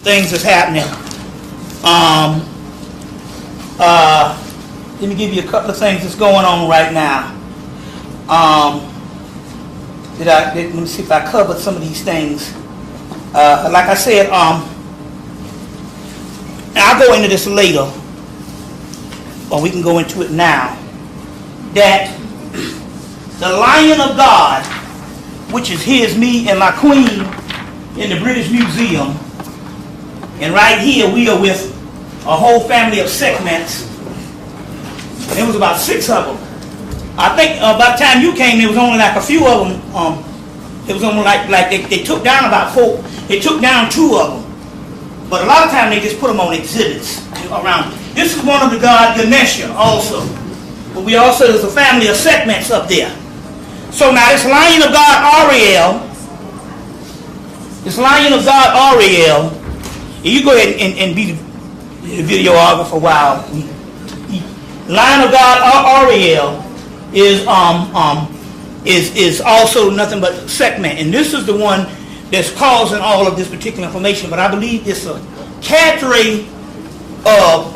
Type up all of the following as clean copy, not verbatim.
things that's happening. Let me give you a couple of things that's going on right now. Let me see if I covered some of these things. Like I said, I'll go into this later, or we can go into it now. That the Lion of God, which is here's me and my queen in the British Museum, and right here we are with a whole family of segments. There was about 6 of them. I think by the time you came, there was only like a few of them. It was only like they took down about 4. They took down 2 of them. But a lot of times they just put them on exhibits around. This is one of the god Ganesha also. But we also, there's a family of segments up there. So now this Lion of God Ariel, you go ahead and be the videographer for a while. Lion of God Ariel is also nothing but segment, and this is the one that's causing all of this particular information. But I believe it's a cadre of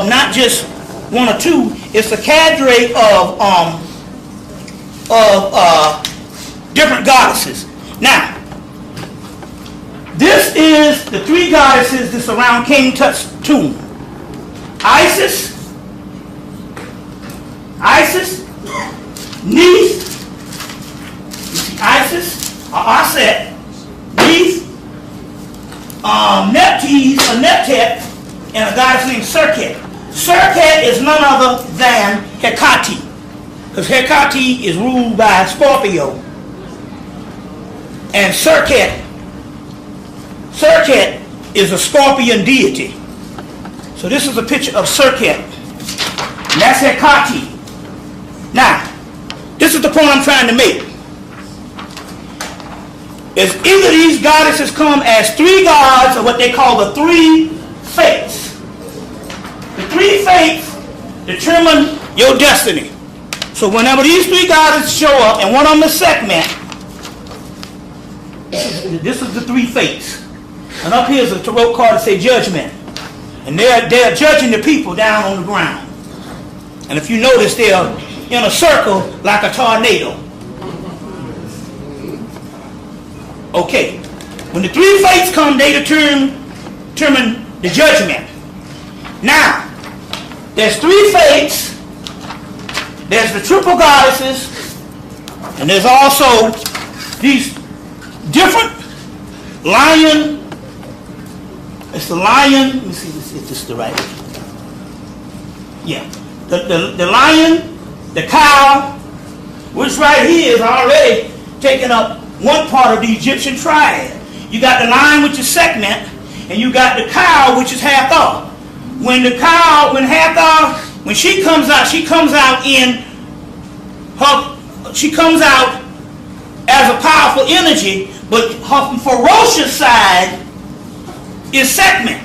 not just 1 or 2. It's a cadre of different goddesses. Now, this is the 3 goddesses that surround King Tut's tomb. Isis, Neith, Isis, or Aset, Neith, Neptet, and a goddess named Serket. Serket is none other than Hecate, because Hecate is ruled by Scorpio, and Serket is a scorpion deity. So this is a picture of Serket, and that's Hecate. Now, this is the point I'm trying to make. Is either of these goddesses come as 3 gods, or what they call the 3 fates. The 3 fates determine your destiny. So whenever these 3 goddesses show up, and one of them is segment, this is the 3 fates. And up here is a tarot card that says judgment. And they're judging the people down on the ground. And if you notice, they're in a circle like a tornado. Okay. When the 3 fates come, they determine the judgment. Now, there's 3 fates. There's the triple goddesses. And there's also these different lion. It's the lion. Let me see if this is the right one. Yeah. The lion, the cow, which right here is already taking up one part of the Egyptian triad. You got the lion, which is segment, and you got the cow, which is Hathor. When she comes out as a powerful energy, but her ferocious side is segment.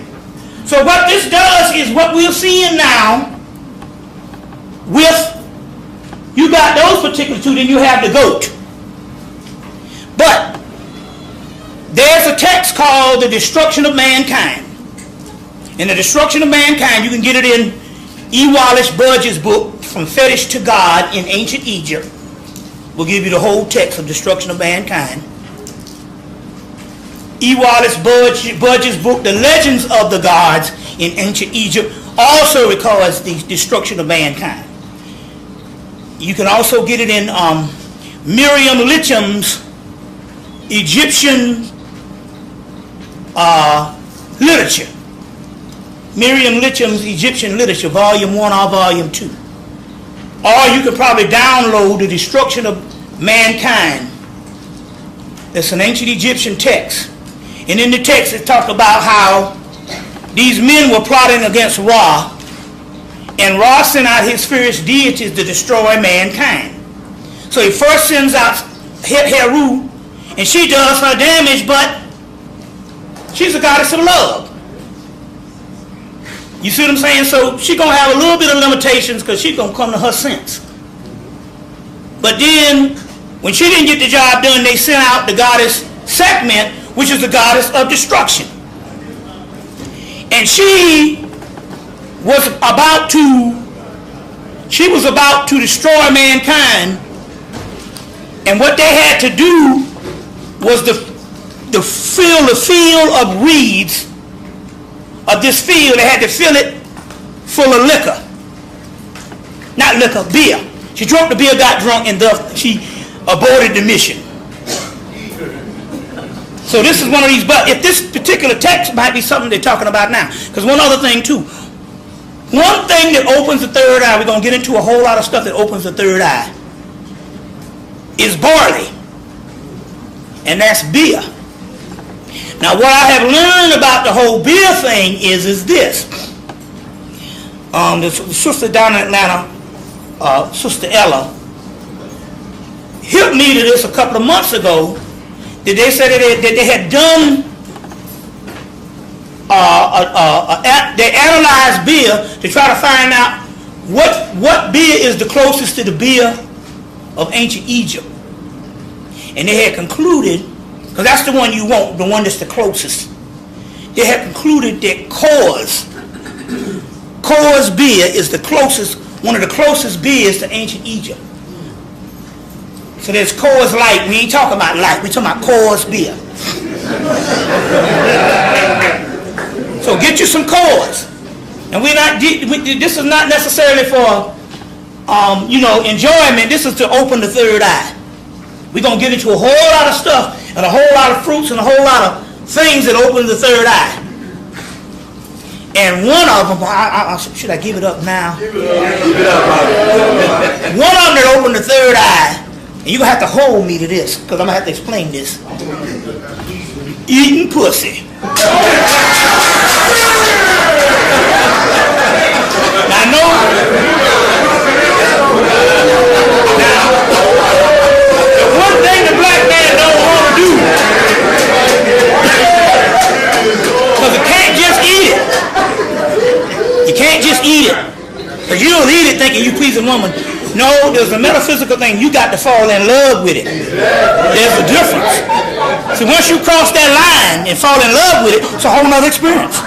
So what this does is what we're seeing now with, you got those particular 2, then you have the goat. But there's a text called The Destruction of Mankind. In The Destruction of Mankind, you can get it in E. Wallace Budge's book, From Fetish to God in Ancient Egypt. We'll give you the whole text of Destruction of Mankind. E. Wallace Budge's book, The Legends of the Gods in Ancient Egypt, also records the destruction of mankind. You can also get it in Miriam Litchum's Egyptian literature. Miriam Litchum's Egyptian literature, volume 1 or volume 2. Or you could probably download The Destruction of Mankind. It's an ancient Egyptian text. And in the text it talks about how these men were plotting against Ra, and Ra sent out his fierce deities to destroy mankind. So he first sends out Heru, and she does her damage, but she's a goddess of love. You see what I'm saying? So she's going to have a little bit of limitations because she's going to come to her sense. But then, when she didn't get the job done, they sent out the goddess Sekhmet, which is the goddess of destruction. And she was about to destroy mankind. And what they had to do was to fill the field of reeds of this field. They had to fill it full of liquor. Not liquor, beer. She drank the beer, got drunk, and thus she aborted the mission. So this is one of these, but if this particular text might be something they're talking about now. Because one other thing too. One thing that opens the third eye, we're going to get into a whole lot of stuff that opens the third eye, is barley. And that's beer. Now what I have learned about the whole beer thing is this. The sister down in Atlanta, Sister Ella, helped me to this a couple of months ago. That they said that they had done, they analyzed beer to try to find out what beer is the closest to the beer of ancient Egypt. And they had concluded, because that's the one you want, the one that's the closest. They had concluded that Coors beer is the closest, one of the closest beers to ancient Egypt. So there's Coors Light. We ain't talking about light. We're talking about Coors beer. So get you some Coors. And this is not necessarily for, enjoyment. This is to open the third eye. We're going to get into a whole lot of stuff and a whole lot of fruits and a whole lot of things that open the third eye. And one of them, should I give it up now? Give it up. One of them that opened the third eye, and you're going to have to hold me to this, because I'm going to have to explain this. Eating pussy. Now, the one thing the black man don't want to do, because you can't just eat it. You can't just eat it. Because you don't eat it thinking you please a woman. No, there's a metaphysical thing. You got to fall in love with it. There's a difference. See, once you cross that line and fall in love with it, it's a whole nother experience.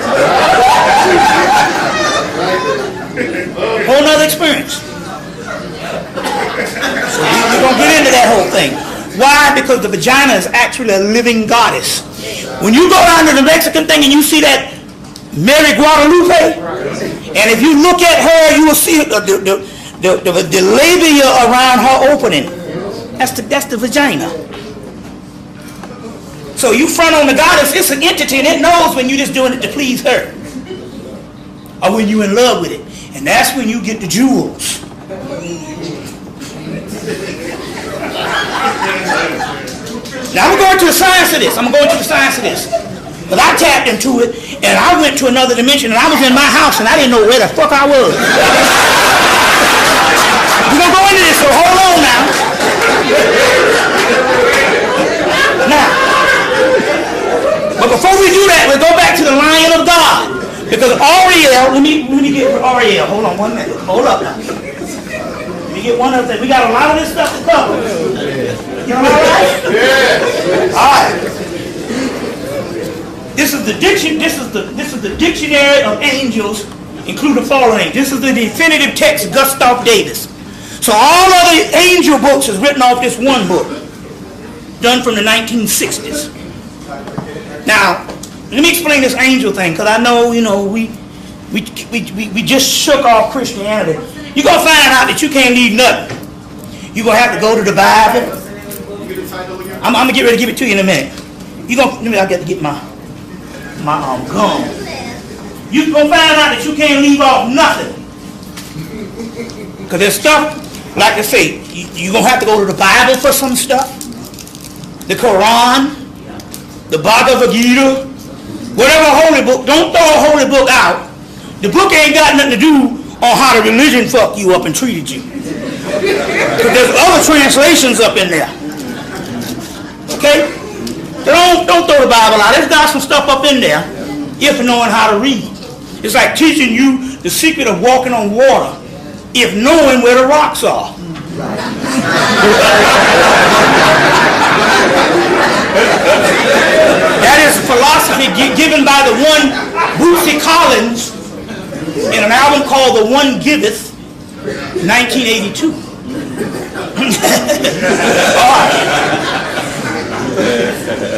Whole nother experience. So we're going to get into that whole thing. Why? Because the vagina is actually a living goddess. When you go down to the Mexican thing and you see that Mary Guadalupe, and if you look at her, you will see the labia around her opening. That's the vagina. So you front on the goddess, it's an entity, and it knows when you're just doing it to please her, or when you're in love with it. And that's when you get the jewels. Now I'm going to the science of this. But I tapped into it, and I went to another dimension, and I was in my house, and I didn't know where the fuck I was. We're going to go into this, so hold on now. But before we do that, we'll go back to the Lion of God. Because Ariel, let me get Ariel. Hold on 1 minute. Hold up now. Let me get one other thing. We got a lot of this stuff to cover. You all right? Yeah. All right. This is the dictionary of angels, including fallen angels. This is the definitive text, Gustav Davis. So all of the angel books is written off this one book, done from the 1960s. Now, let me explain this angel thing, because I know, we just shook off Christianity. You're going to find out that you can't leave nothing. You're going to have to go to the Bible. I'm going to get ready to give it to you in a minute. I got to get my gum. You're going to find out that you can't leave off nothing. Because there's stuff, like I say, you're going to have to go to the Bible for some stuff. The Quran, the Bhagavad Gita, whatever holy book. Don't throw a holy book out. The book ain't got nothing to do on how the religion fucked you up and treated you. Because there's other translations up in there. Okay? Don't throw the Bible out. There's got some stuff up in there if knowing how to read. It's like teaching you the secret of walking on water if knowing where the rocks are. given by the one Bootsy Collins in an album called The One Giveth, 1982. All right.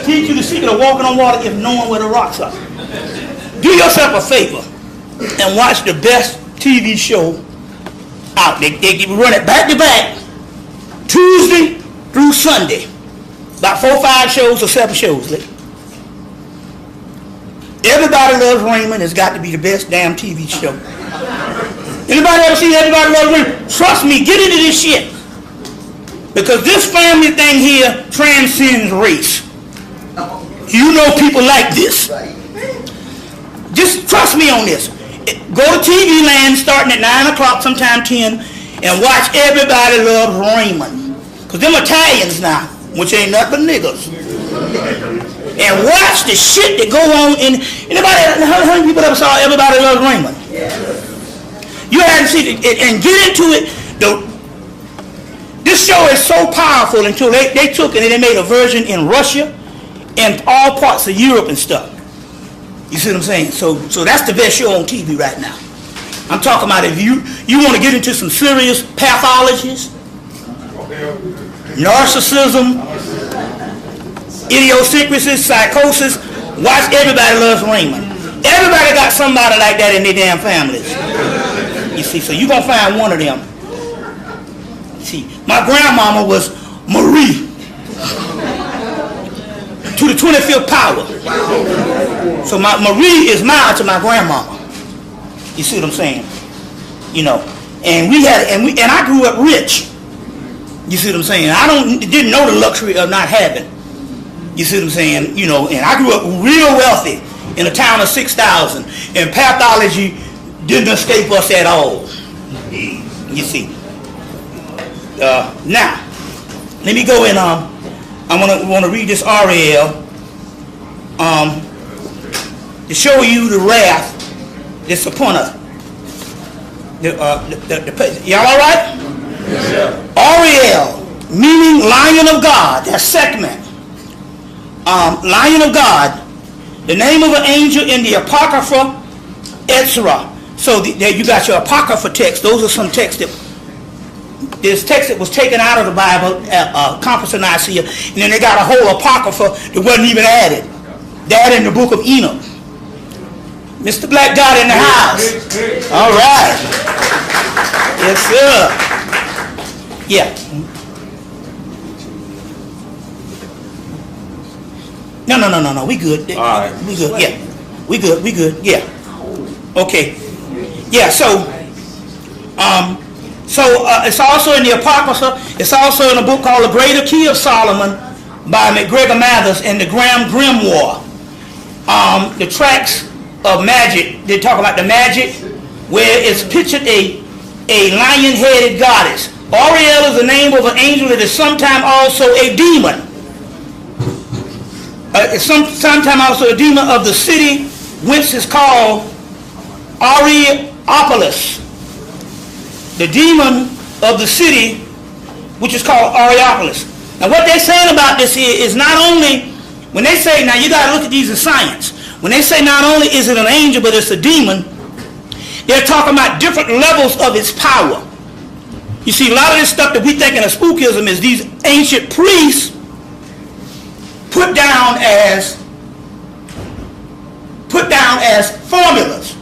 Teach you the secret of walking on water if knowing where the rocks are. Do yourself a favor and watch the best TV show out. They run it back to back, Tuesday through Sunday. About 4 or 5 shows or 7 shows. Everybody Loves Raymond has got to be the best damn TV show. Anybody ever seen Everybody Loves Raymond? Trust me, get into this shit. Because this family thing here transcends race. You know people like this. Just trust me on this. Go to TV Land starting at 9 o'clock, sometime 10, and watch Everybody Loves Raymond. Because them Italians now, which ain't nothing but niggas. And watch the shit that go on in... Anybody, how many people ever saw Everybody Loves Raymond? You hadn't seen it, and get into it. This show is so powerful until they took it and they made a version in Russia and all parts of Europe and stuff. You see what I'm saying? So that's the best show on TV right now. I'm talking about if you want to get into some serious pathologies, narcissism, idiosyncrasies, psychosis, watch Everybody Loves Raymond. Everybody got somebody like that in their damn families. You see, so you're going to find one of them. See, my grandmama was Marie to the 25th power. So my Marie is married to my grandmama. You see what I'm saying? You know, and I grew up rich. You see what I'm saying? Didn't know the luxury of not having. You see what I'm saying? You know, and I grew up real wealthy in a town of 6,000, and pathology didn't escape us at all. You see. Now, let me go in. I want to read this Ariel to show you the wrath that's upon us. Y'all all right? Yes, Ariel, meaning Lion of God. That's Sekhmet. Lion of God. The name of an angel in the Apocrypha Ezra. So there you got your Apocrypha text. Those are some texts that. There's text that was taken out of the Bible, Conference of Nicaea, and then they got a whole Apocrypha that wasn't even added. That in the book of Enoch. Mr. Black God in the house. All right. Yes, sir. Yeah. No. We good. All right. We good. Yeah. We good. Yeah. Okay. Yeah, so it's also in the Apocrypha. It's also in a book called The Greater Key of Solomon by McGregor Mathers and the Graham Grimoire. The tracks of magic, they talk about the magic where it's pictured a lion-headed goddess. Ariel is the name of an angel that is sometimes also a demon. It's sometimes also a demon of the city whence is called Areopolis. The demon of the city, which is called Areopolis. Now what they're saying about this here is not only, when they say, now you got to look at these in science, when they say not only is it an angel, but it's a demon, they're talking about different levels of its power. You see, a lot of this stuff that we think in a spookism is these ancient priests put down as formulas.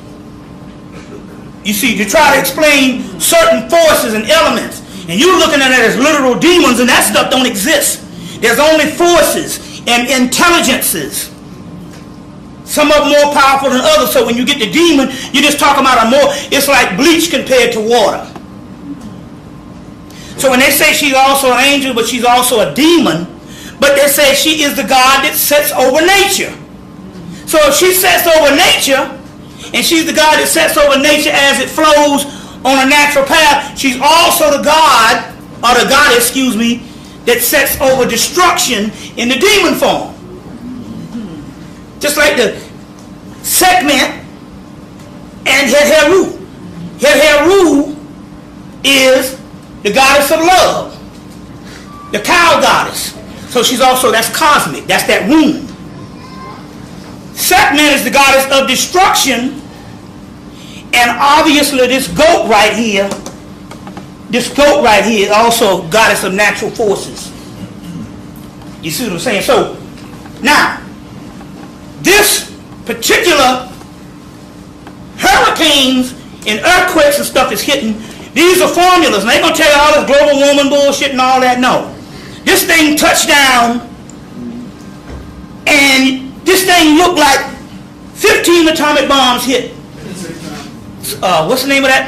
You see, to try to explain certain forces and elements. And you're looking at it as literal demons, and that stuff don't exist. There's only forces and intelligences. Some of them more powerful than others. So when you get the demon, you're just talking about it's like bleach compared to water. So when they say she's also an angel, but she's also a demon, but they say she is the God that sets over nature. So if she sets over nature, and she's the God that sets over nature as it flows on a natural path, she's also the God, or the goddess, that sets over destruction in the demon form. Just like the Sekhmet and Heru. Heru is the goddess of love, the cow goddess. So she's also, that's cosmic, that's that womb. Sekhmet is the goddess of destruction. And obviously this goat right here is also goddess of natural forces. You see what I'm saying? So, now, this particular hurricanes and earthquakes and stuff is hitting. These are formulas. And they're going to tell you all this global warming bullshit and all that. No. This thing touched down, and this thing looked like 15 atomic bombs hit. What's the name of that?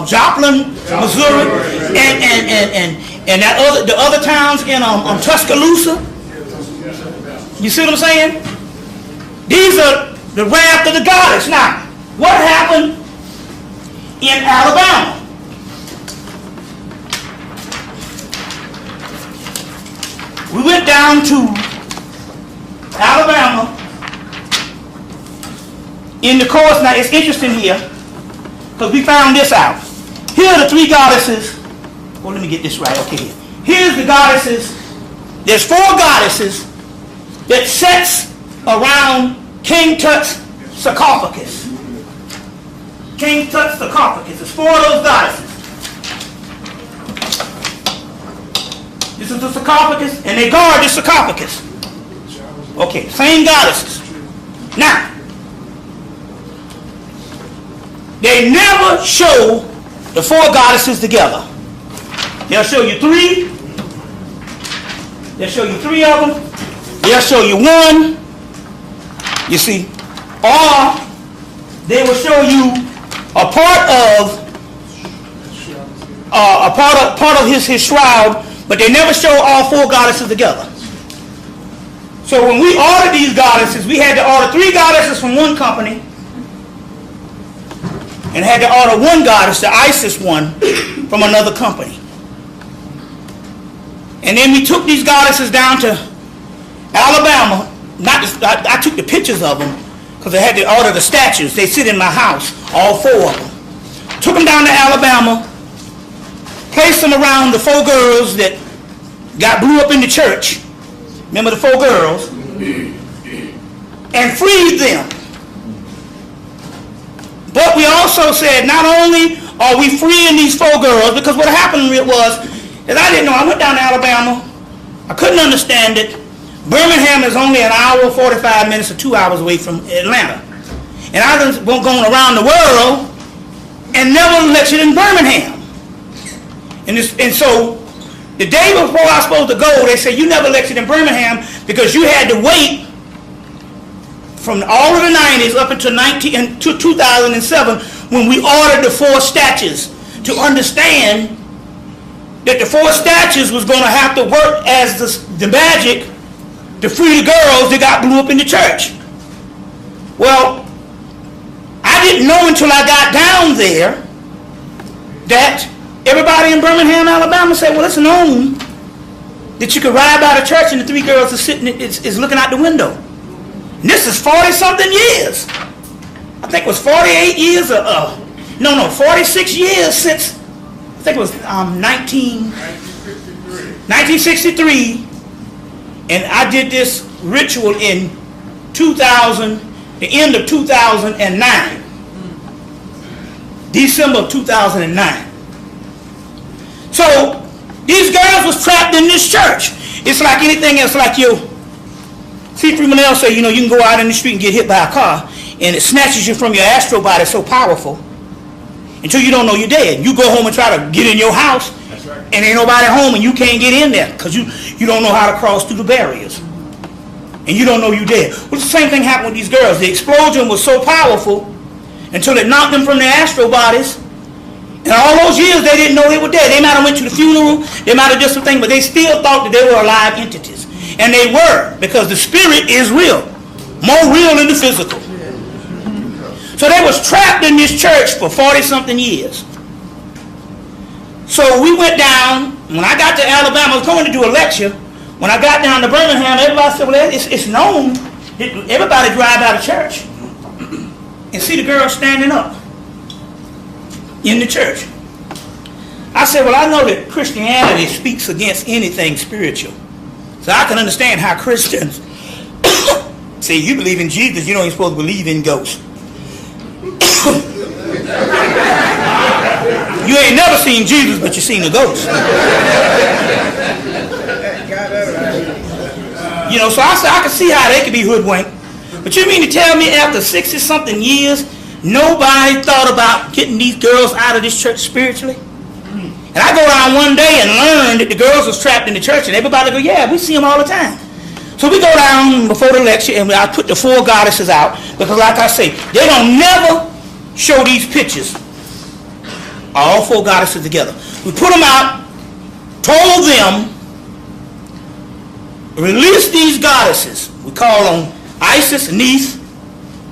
Joplin, Missouri, and that the other towns in Tuscaloosa. You see what I'm saying? These are the wrath of the goddess. Now, what happened in Alabama? We went down to Alabama in the course. Now, it's interesting here because we found this out. Here are the three goddesses. Well, let me get this right. Okay, here's the goddesses. There's four goddesses that sets around King Tut's sarcophagus. King Tut's sarcophagus. There's four of those goddesses. This is the sarcophagus, and they guard the sarcophagus. Okay, same goddesses. Now, they never show the four goddesses together. They'll show you three. They'll show you three of them. They'll show you one. You see, or they will show you a part of his shroud, but they never show all four goddesses together. So when we ordered these goddesses, we had to order three goddesses from one company, and had to order one goddess, the Isis one, from another company. And then we took these goddesses down to Alabama. I took the pictures of them because I had to order the statues. They sit in my house, all four of them. Took them down to Alabama, placed them around the four girls that blew up in the church. Remember the four girls? And freed them. But we also said, not only are we freeing these four girls, because what happened was, is I didn't know. I went down to Alabama. I couldn't understand it. Birmingham is only an hour, 45 minutes, or 2 hours away from Atlanta. And I was going around the world and never lectured in Birmingham. And so the day before I was supposed to go, they said, you never lectured in Birmingham because you had to wait from all of the 90s up until 2007 when we ordered the four statues to understand that the four statues was going to have to work as the magic to free the girls that got blew up in the church. Well, I didn't know until I got down there that everybody in Birmingham, Alabama said, well, it's known that you could ride by the church and the three girls are sitting, is looking out the window. And this is 40-something years. I think it was 48 years 46 years since, I think it was 1963. And I did this ritual in 2000, the end of 2009. December of 2009. So, these girls was trapped in this church. It's like anything else, like you. See, Freeman say, you can go out in the street and get hit by a car, and it snatches you from your astral body so powerful until you don't know you're dead. You go home and try to get in your house, that's right, and ain't nobody home, and you can't get in there because you don't know how to cross through the barriers. And you don't know you're dead. Well, the same thing happened with these girls. The explosion was so powerful until it knocked them from their astral bodies. And all those years, they didn't know they were dead. They might have went to the funeral, they might have done some things, but they still thought that they were alive entities. And they were, because the spirit is real. More real than the physical. So they was trapped in this church for 40-something years. So we went down. When I got to Alabama, I was going to do a lecture. When I got down to Birmingham, everybody said, well, it's known. Everybody drive out of church and see the girl standing up in the church. I said, well, I know that Christianity speaks against anything spiritual. So I can understand how Christians See, you believe in Jesus, you don't even supposed to believe in ghosts. You ain't never seen Jesus, but you seen a ghost. You know, so I can see how they could be hoodwinked. But you mean to tell me after 60-something years, nobody thought about getting these girls out of this church spiritually? And I go around one day and learn that the girls was trapped in the church, and everybody go, yeah, we see them all the time. So we go down before the lecture, and I put the 4 goddesses out, because like I say, they don't never show these pictures, all 4 goddesses together. We put them out, told them, release these goddesses. We call them Isis, Neith,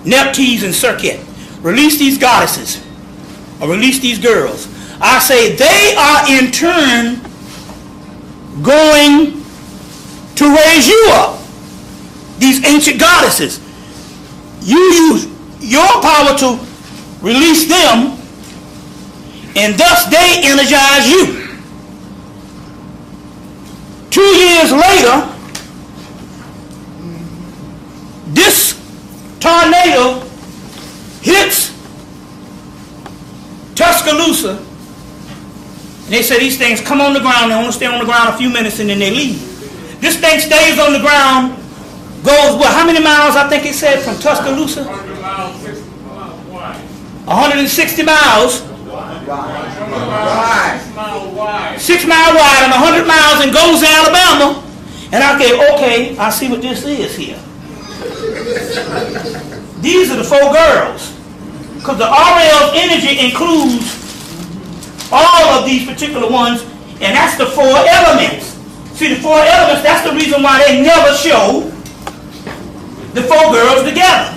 Nephthys, and Serket. Release these goddesses, or release these girls. I say they are in turn going to raise you up, these ancient goddesses. You use your power to release them, and thus they energize you. 2 years later, this tornado hits Tuscaloosa, and they say these things come on the ground. They only stay on the ground a few minutes and then they leave. This thing stays on the ground, goes, what, how many miles I think it said from Tuscaloosa? 100 miles, 60 miles wide. 160 miles. 6 mile wide and 100 miles, and goes to Alabama. And I go, okay, I see what this is here. These are the 4 girls. Because the Aureole's energy includes all of these particular ones, and that's the 4 elements. See, the 4 elements, that's the reason why they never show the 4 girls together.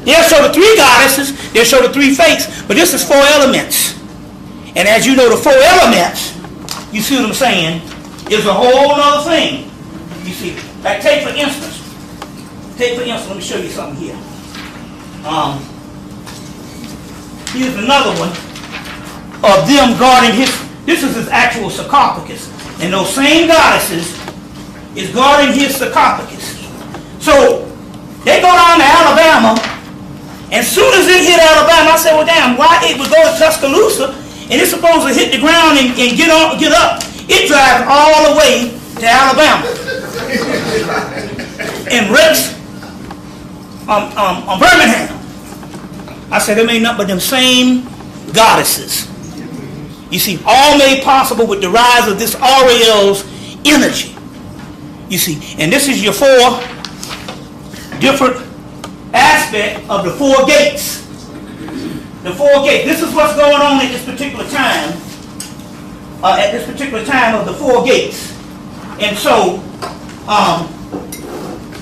They'll show the 3 goddesses, they'll show the 3 fates, but this is 4 elements. And as you know, the 4 elements, you see what I'm saying, is a whole other thing. You see, like take for instance, let me show you something here. Here's another one of them guarding this is his actual sarcophagus. And those same goddesses is guarding his sarcophagus. So, they go down to Alabama, and soon as it hit Alabama, I said, well damn, why it would go to Tuscaloosa, and it's supposed to hit the ground and get up. It drives all the way to Alabama. And wrecks on Birmingham. I said, them ain't nothing but them same goddesses. You see, all made possible with the rise of this Aureole's energy. You see, and this is your 4 different aspects of the 4 gates. The 4 gates. This is what's going on at this particular time. Of the 4 gates. And so,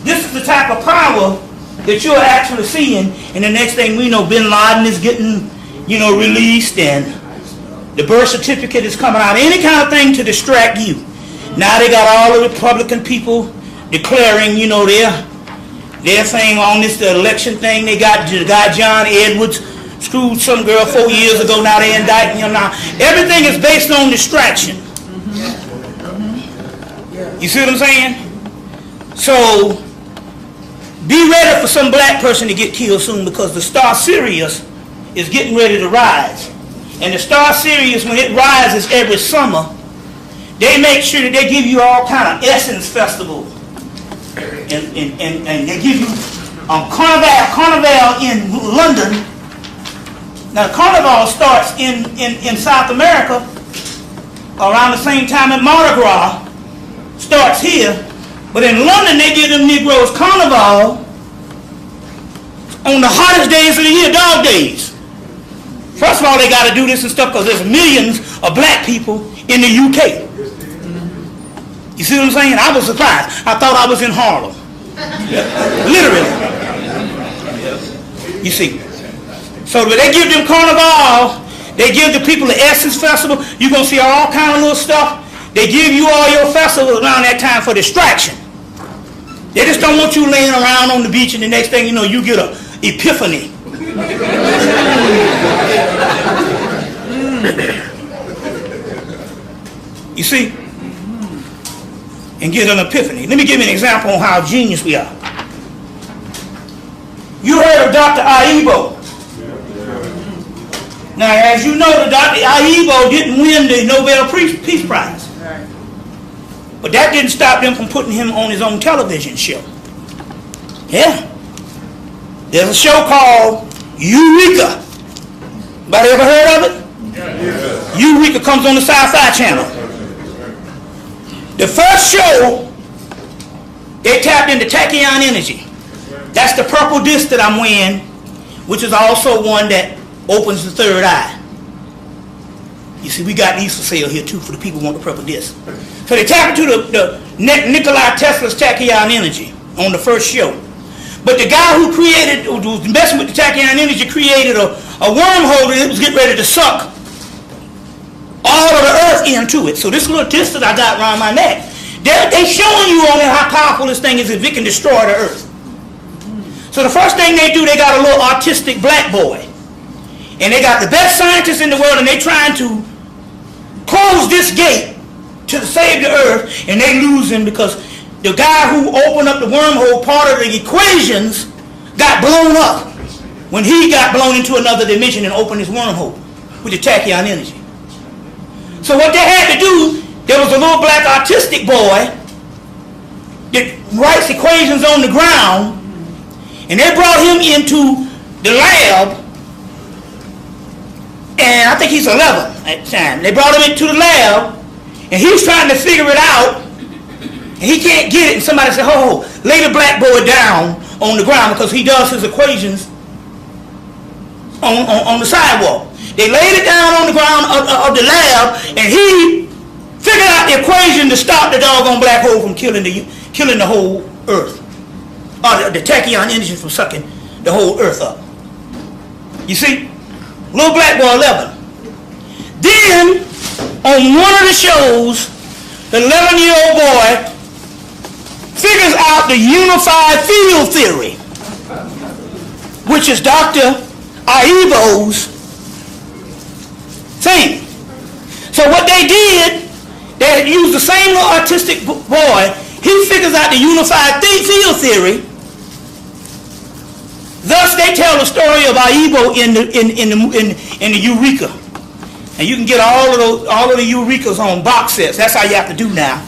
this is the type of power that you're actually seeing. And the next thing we know, Bin Laden is getting, released, and the birth certificate is coming out. Any kind of thing to distract you. Now they got all the Republican people declaring, their thing on this election thing. They got the guy John Edwards screwed some girl 4 years ago. Now they're indicting him. Now everything is based on distraction. You see what I'm saying? So be ready for some black person to get killed soon, because the star Sirius is getting ready to rise. And the star Sirius, when it rises every summer, they make sure that they give you all kind of essence festival. And they give you Carnival in London. Now Carnival starts in South America around the same time that Mardi Gras starts here. But in London they give them Negroes Carnival on the hottest days of the year, dog days. First of all, they got to do this and stuff because there's millions of black people in the UK. You see what I'm saying? I was surprised. I thought I was in Harlem. Literally. You see. So when they give them Carnival, they give the people the Essence Festival. You're going to see all kind of little stuff. They give you all your festivals around that time for distraction. They just don't want you laying around on the beach and the next thing you know, you get an epiphany. You see? And get an epiphany. Let me give you an example on how genius we are. You heard of Dr. Aibo. Now, as you know, Dr. Aibo didn't win the Nobel Peace Prize. But that didn't stop them from putting him on his own television show. Yeah. There's a show called Eureka. Anybody ever heard of it? Yes. Eureka comes on the Sci-Fi Channel. The first show, they tapped into tachyon energy. That's the purple disc that I'm wearing, which is also one that opens the third eye. You see, we got these for sale here too for the people who want the purple disc. So they tapped into the Nikola Tesla's tachyon energy on the first show. But the guy who was messing with the tachyon energy created a wormhole that was getting ready to suck all of the earth into it. So this little disc that I got around my neck, they showing you on it how powerful this thing is if it can destroy the earth. So the first thing they do, they got a little autistic black boy. And they got the best scientists in the world, and they trying to close this gate to save the earth, and they lose him because the guy who opened up the wormhole, part of the equations, got blown up when he got blown into another dimension and opened his wormhole with the tachyon energy. So what they had to do, there was a little black autistic boy that writes equations on the ground, and they brought him into the lab, and I think he's 11 at the time. They brought him into the lab, and he's trying to figure it out, and he can't get it, and somebody said, oh, lay the black boy down on the ground because he does his equations on the sidewalk. They laid it down on the ground of the lab, and he figured out the equation to stop the doggone black hole from killing the whole earth, or the tachyon energy from sucking the whole earth up. You see? Little black boy 11. Then, on one of the shows, the 11-year-old boy figures out the unified field theory, which is Dr. Aibo's thing. So what they did, they used the same little autistic boy. He figures out the unified field theory. Thus, they tell the story of Aibo in the Eureka, and you can get all of the Eurekas on box sets. That's how you have to do now,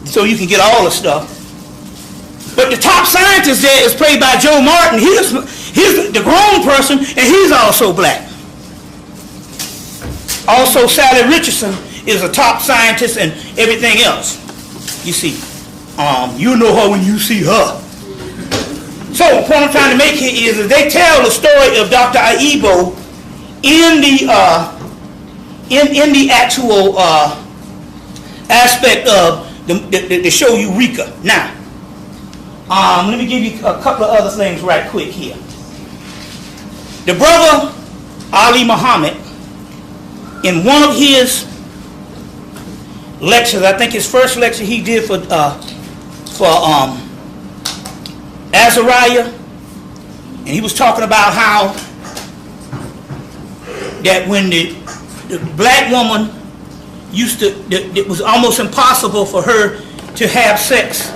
so you can get all the stuff. But the top scientist there is played by Joe Martin. He's the grown person, and he's also black. Also, Sally Richardson is a top scientist and everything else. You see, you know her when you see her. So, the point I'm trying to make here is that they tell the story of Dr. Aibo in the actual aspect of the show Eureka. Now, let me give you a couple of other things right quick here. The brother Ali Muhammad, in one of his lectures, I think his first lecture he did for Azariah, and he was talking about how that when the black woman it was almost impossible for her to have sex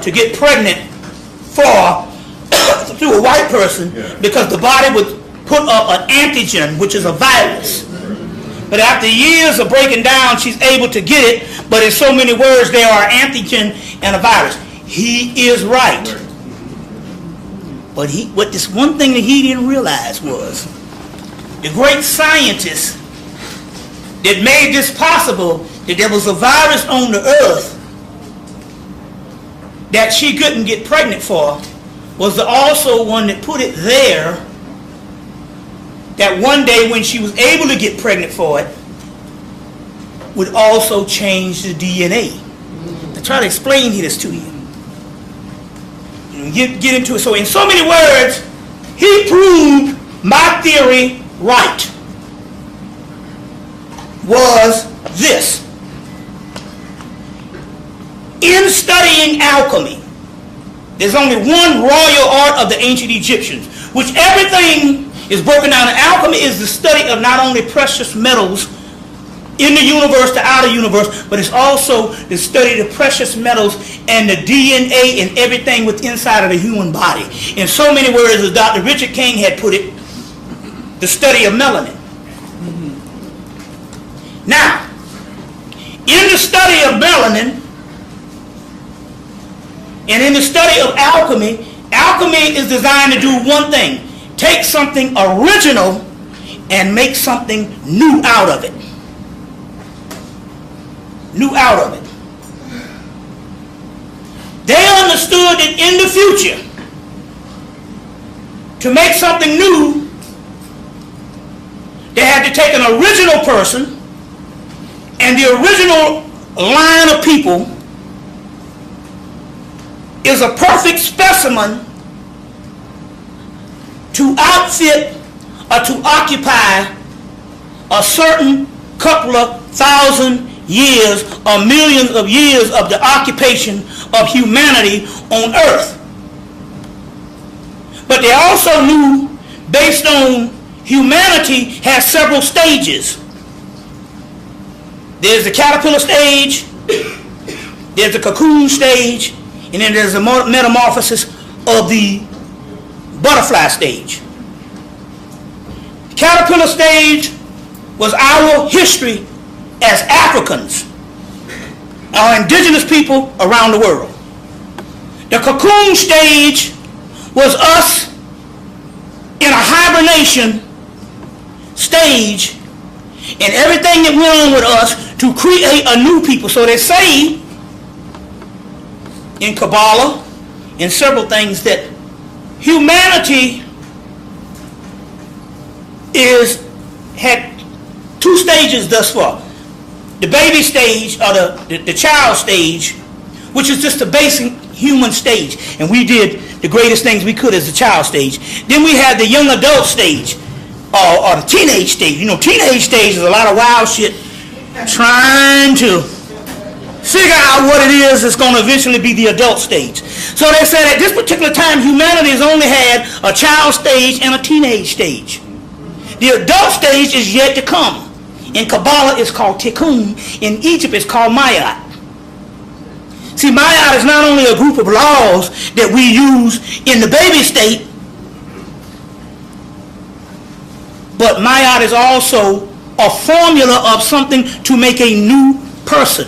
to get pregnant through a white person, because the body would put up an antigen, which is a virus. But after years of breaking down, she's able to get it, but in so many words, there are antigen and a virus. He is right. But this one thing that he didn't realize was the great scientist that made this possible, that there was a virus on the earth that she couldn't get pregnant for, was also one that put it there, that one day when she was able to get pregnant for it, would also change the DNA. I try to explain this to you. Get into it. So in so many words, he proved my theory right. Was this: in studying alchemy, there's only one royal art of the ancient Egyptians, which everything is broken down. And alchemy is the study of not only precious metals in the universe, the outer universe, but it's also the study of the precious metals and the DNA and everything within inside of the human body. In so many words, as Dr. Richard King had put it, the study of melanin. Now, in the study of melanin and in the study of alchemy, alchemy is designed to do one thing: take something original and make something new out of it. New out of it. They understood that in the future, to make something new, they had to take an original person, and the original line of people is a perfect specimen to outfit or to occupy a certain couple of thousand years or millions of years of the occupation of humanity on earth. But they also knew, based on humanity has several stages. There's the caterpillar stage, there's the cocoon stage, and then there's the metamorphosis of the butterfly stage. The caterpillar stage was our history as Africans, our indigenous people around the world. The cocoon stage was us in a hibernation stage, and everything that went on with us to create a new people. So they say in Kabbalah, in several things, that humanity had two stages thus far. The baby stage, or the child stage, which is just the basic human stage, and we did the greatest things we could as the child stage. Then we had the young adult stage, or the teenage stage. You know, teenage stage is a lot of wild shit, trying to figure out what it is that's going to eventually be the adult stage. So they said at this particular time, humanity has only had a child stage and a teenage stage. The adult stage is yet to come. In Kabbalah, it's called Tikkun. In Egypt, it's called Mayat. See, Mayat is not only a group of laws that we use in the baby state, but Mayat is also a formula of something to make a new person.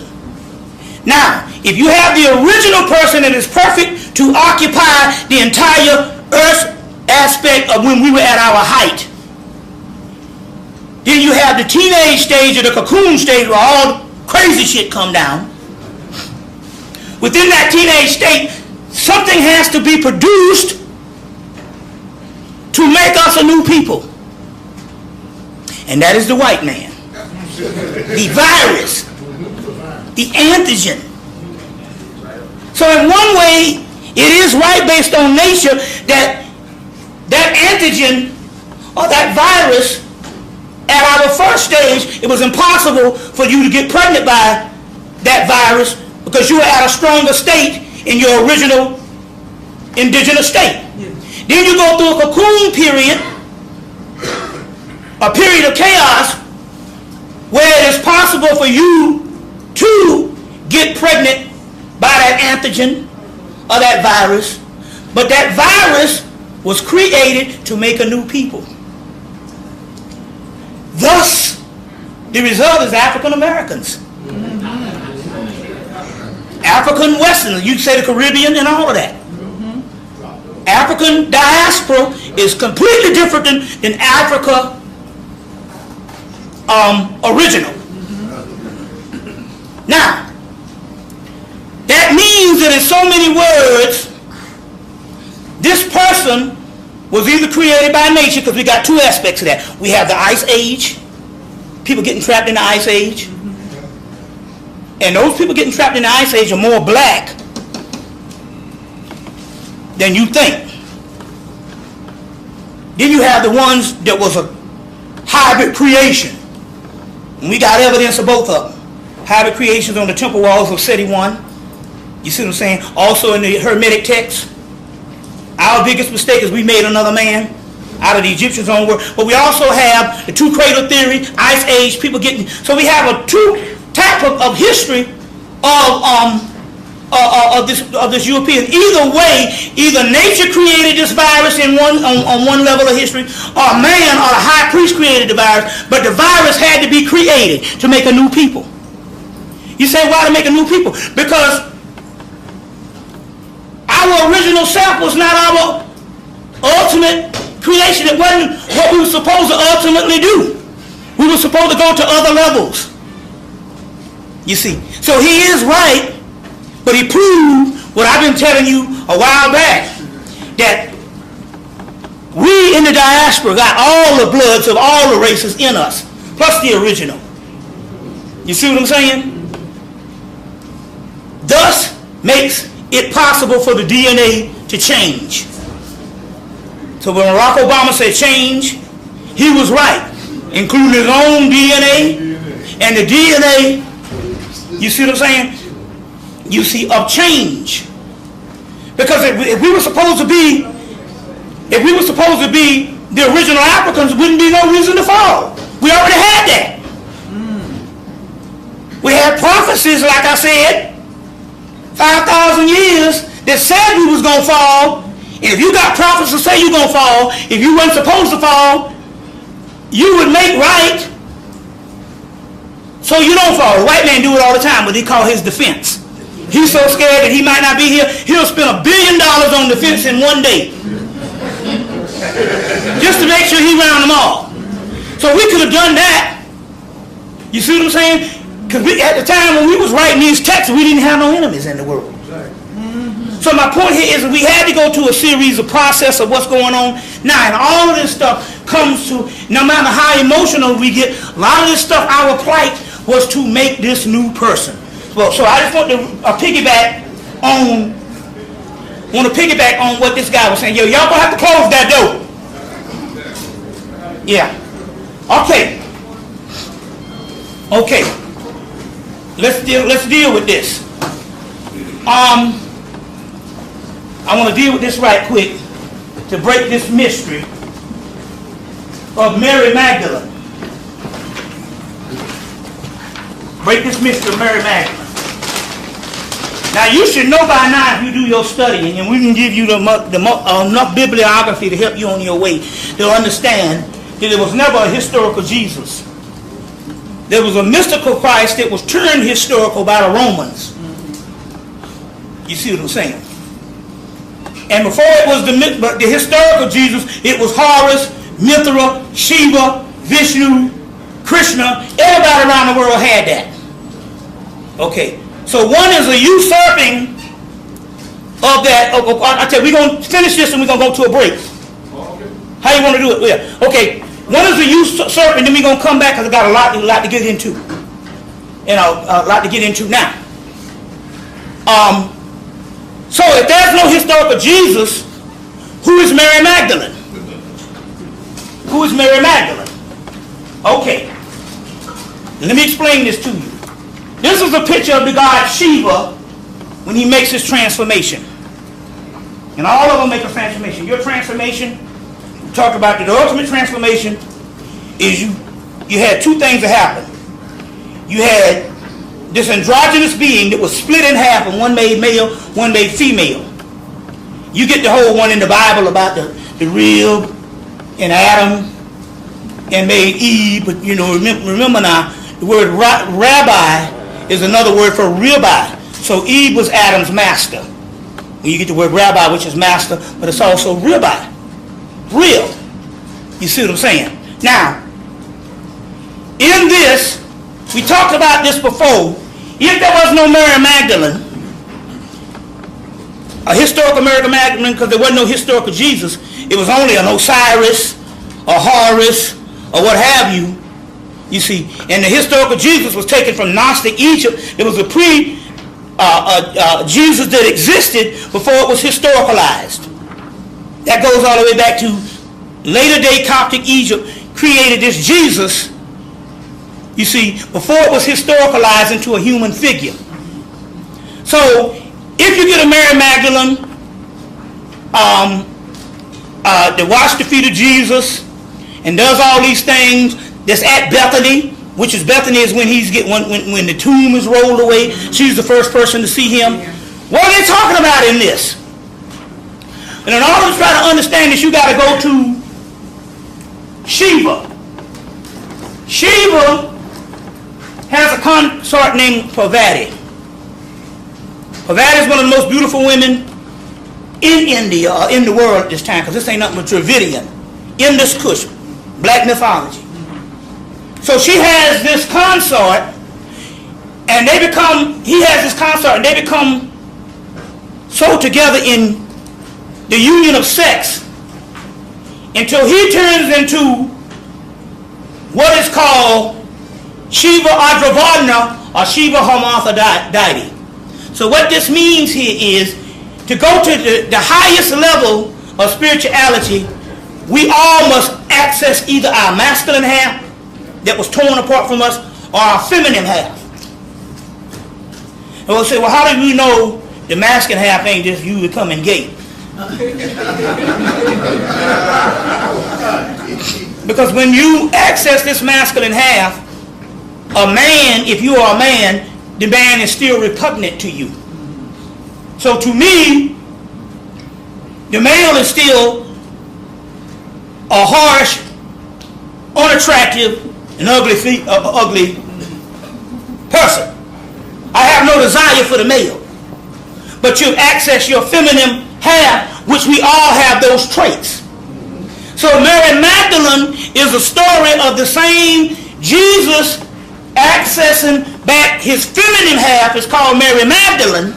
Now, if you have the original person that is perfect to occupy the entire earth aspect of when we were at our height, then you have the teenage stage or the cocoon stage where all crazy shit come down. Within that teenage state, something has to be produced to make us a new people. And that is the white man. The virus. The antigen. So in one way, it is right based on nature that antigen or that virus, at our first stage, it was impossible for you to get pregnant by that virus because you were at a stronger state in your original indigenous state. Yes. Then you go through a cocoon period, a period of chaos, where it is possible for you to get pregnant by that antigen or that virus, but that virus was created to make a new people. Thus, the result is African Americans. African Westerners, you say the Caribbean and all of that. African diaspora is completely different than Africa original. Now, that means that in so many words, this person was either created by nature, because we got two aspects of that. We have the Ice Age, people getting trapped in the Ice Age. And those people getting trapped in the Ice Age are more black than you think. Then you have the ones that was a hybrid creation. And we got evidence of both of them. Hybrid creations on the temple walls of Seti I. You see what I'm saying? Also in the Hermetic text. Our biggest mistake is we made another man. out of the Egyptians on world. But we also have the two cradle theory, ice age, people getting. So we have a two type of history of this European. Either way, either nature created this virus on one level of history, or man or the high priest created the virus. But the virus had to be created to make a new people. You say, why to make a new people? Because our original self was not our ultimate creation. It wasn't what we were supposed to ultimately do. We were supposed to go to other levels. You see. So he is right, but he proved what I've been telling you a while back, that we in the diaspora got all the bloods of all the races in us, plus the original. You see what I'm saying? Thus makes it possible for the DNA to change. So when Barack Obama said change, he was right, including his own DNA and the DNA, you see what I'm saying? You see, of change. Because if we were supposed to be the original Africans, wouldn't be no reason to fall. We already had that. We had prophecies, like I said, 5,000 years that said we was going to fall. And if you got prophets to say you're going to fall, if you weren't supposed to fall, you would make right so you don't fall. The white man do it all the time, but they call his defense. He's so scared that he might not be here, he'll spend $1 billion on defense in one day. Just to make sure he round them all. So we could have done that. You see what I'm saying? Because at the time when we was writing these texts, we didn't have no enemies in the world. So my point here is that we had to go to a series of process of what's going on now, and all of this stuff comes to, no matter how emotional we get, a lot of this stuff, our plight was to make this new person. Well, so I just want to piggyback on what this guy was saying. Yo, y'all gonna have to close that door. Yeah. Okay. Let's deal with this. I want to deal with this right quick to break this mystery of Mary Magdalene. Break this mystery of Mary Magdalene. Now you should know by now, if you do your studying, and we can give you enough bibliography to help you on your way to understand that there was never a historical Jesus. There was a mystical Christ that was turned historical by the Romans. You see what I'm saying? And before it was the historical Jesus, it was Horus, Mithra, Shiva, Vishnu, Krishna. Everybody around the world had that. Okay. So one is a usurping of that. I tell you, we're going to finish this and we're going to go to a break. How you want to do it? Yeah. Okay. One is a usurping, then we're going to come back because I got a lot to get into. A lot to get into now. So if there's no historical Jesus, who is Mary Magdalene? Who is Mary Magdalene? Okay. Let me explain this to you. This is a picture of the god Shiva when he makes his transformation. And all of them make a transformation. Your transformation, we talked about the ultimate transformation, is you had two things that happened. You had this androgynous being that was split in half, and one made male, one made female. You get the whole one in the Bible about the rib and Adam and made Eve, but remember now, the word rabbi is another word for ribeye. So Eve was Adam's master. When you get the word rabbi, which is master, but it's also ribeye. Rib. You see what I'm saying? Now, in this, we talked about this before. If there was no Mary Magdalene, a historical Mary Magdalene, because there wasn't no historical Jesus, it was only an Osiris, a Horus, or what have you. You see, and the historical Jesus was taken from Gnostic Egypt. It was a Jesus that existed before it was historicalized. That goes all the way back to later day Coptic Egypt created this Jesus, you see, before it was historicalized into a human figure. So if you get a Mary Magdalene, that washed the feet of Jesus and does all these things. That's at Bethany, which is Bethany is when when the tomb is rolled away. She's the first person to see him. What are they talking about in this? And in order to try to understand this, you got to go to Sheba. Sheba has a consort named Parvati. Parvati is one of the most beautiful women in India, or in the world at this time, because this ain't nothing but Dravidian, Indus Kush, black mythology. So she has this consort, and he has this consort, and they become so together in the union of sex until he turns into what is called Shiva Adravardhana or Shiva Hermaphrodite. So what this means here is to go to the highest level of spirituality, we all must access either our masculine half that was torn apart from us or our feminine half. And we'll say, well, how do we know the masculine half ain't just you becoming gay? Because when you access this masculine half, a man, if you are a man, the man is still repugnant to you. So to me, the male is still a harsh, unattractive, and ugly person. I have no desire for the male. But you access your feminine half, which we all have those traits. So Mary Magdalene is a story of the same Jesus accessing back his feminine half. Is called Mary Magdalene.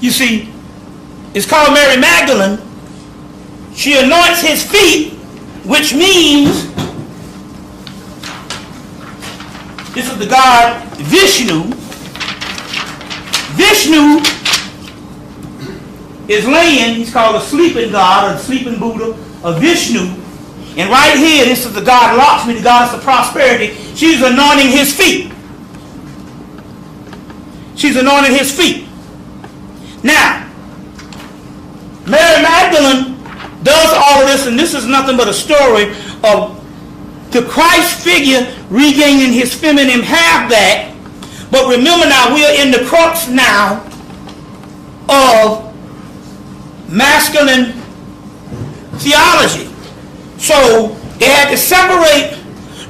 You see, it's called Mary Magdalene. She anoints his feet, which means this is the god Vishnu. Vishnu is laying, he's called a sleeping god or the sleeping Buddha of Vishnu. And right here, this is the god Lakshmi, the goddess of prosperity. She's anointing his feet. She's anointing his feet. Now, Mary Magdalene does all of this, and this is nothing but a story of the Christ figure regaining his feminine half back. But remember now, we are in the crux now of masculine theology. So they had to separate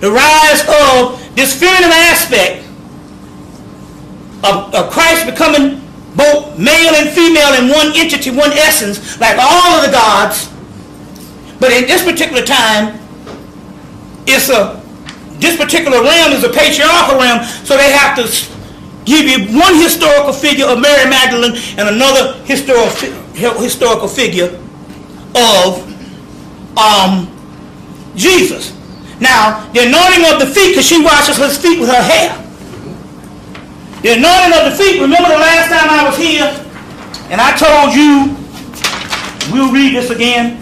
the rise of this feminine aspect of Christ becoming both male and female in one entity, one essence, like all of the gods. But in this particular time, this particular realm is a patriarchal realm, so they have to give you one historical figure of Mary Magdalene and another historical figure of Jesus. Now, the anointing of the feet, because she washes his feet with her hair. The anointing of the feet, remember the last time I was here, and I told you, we'll read this again.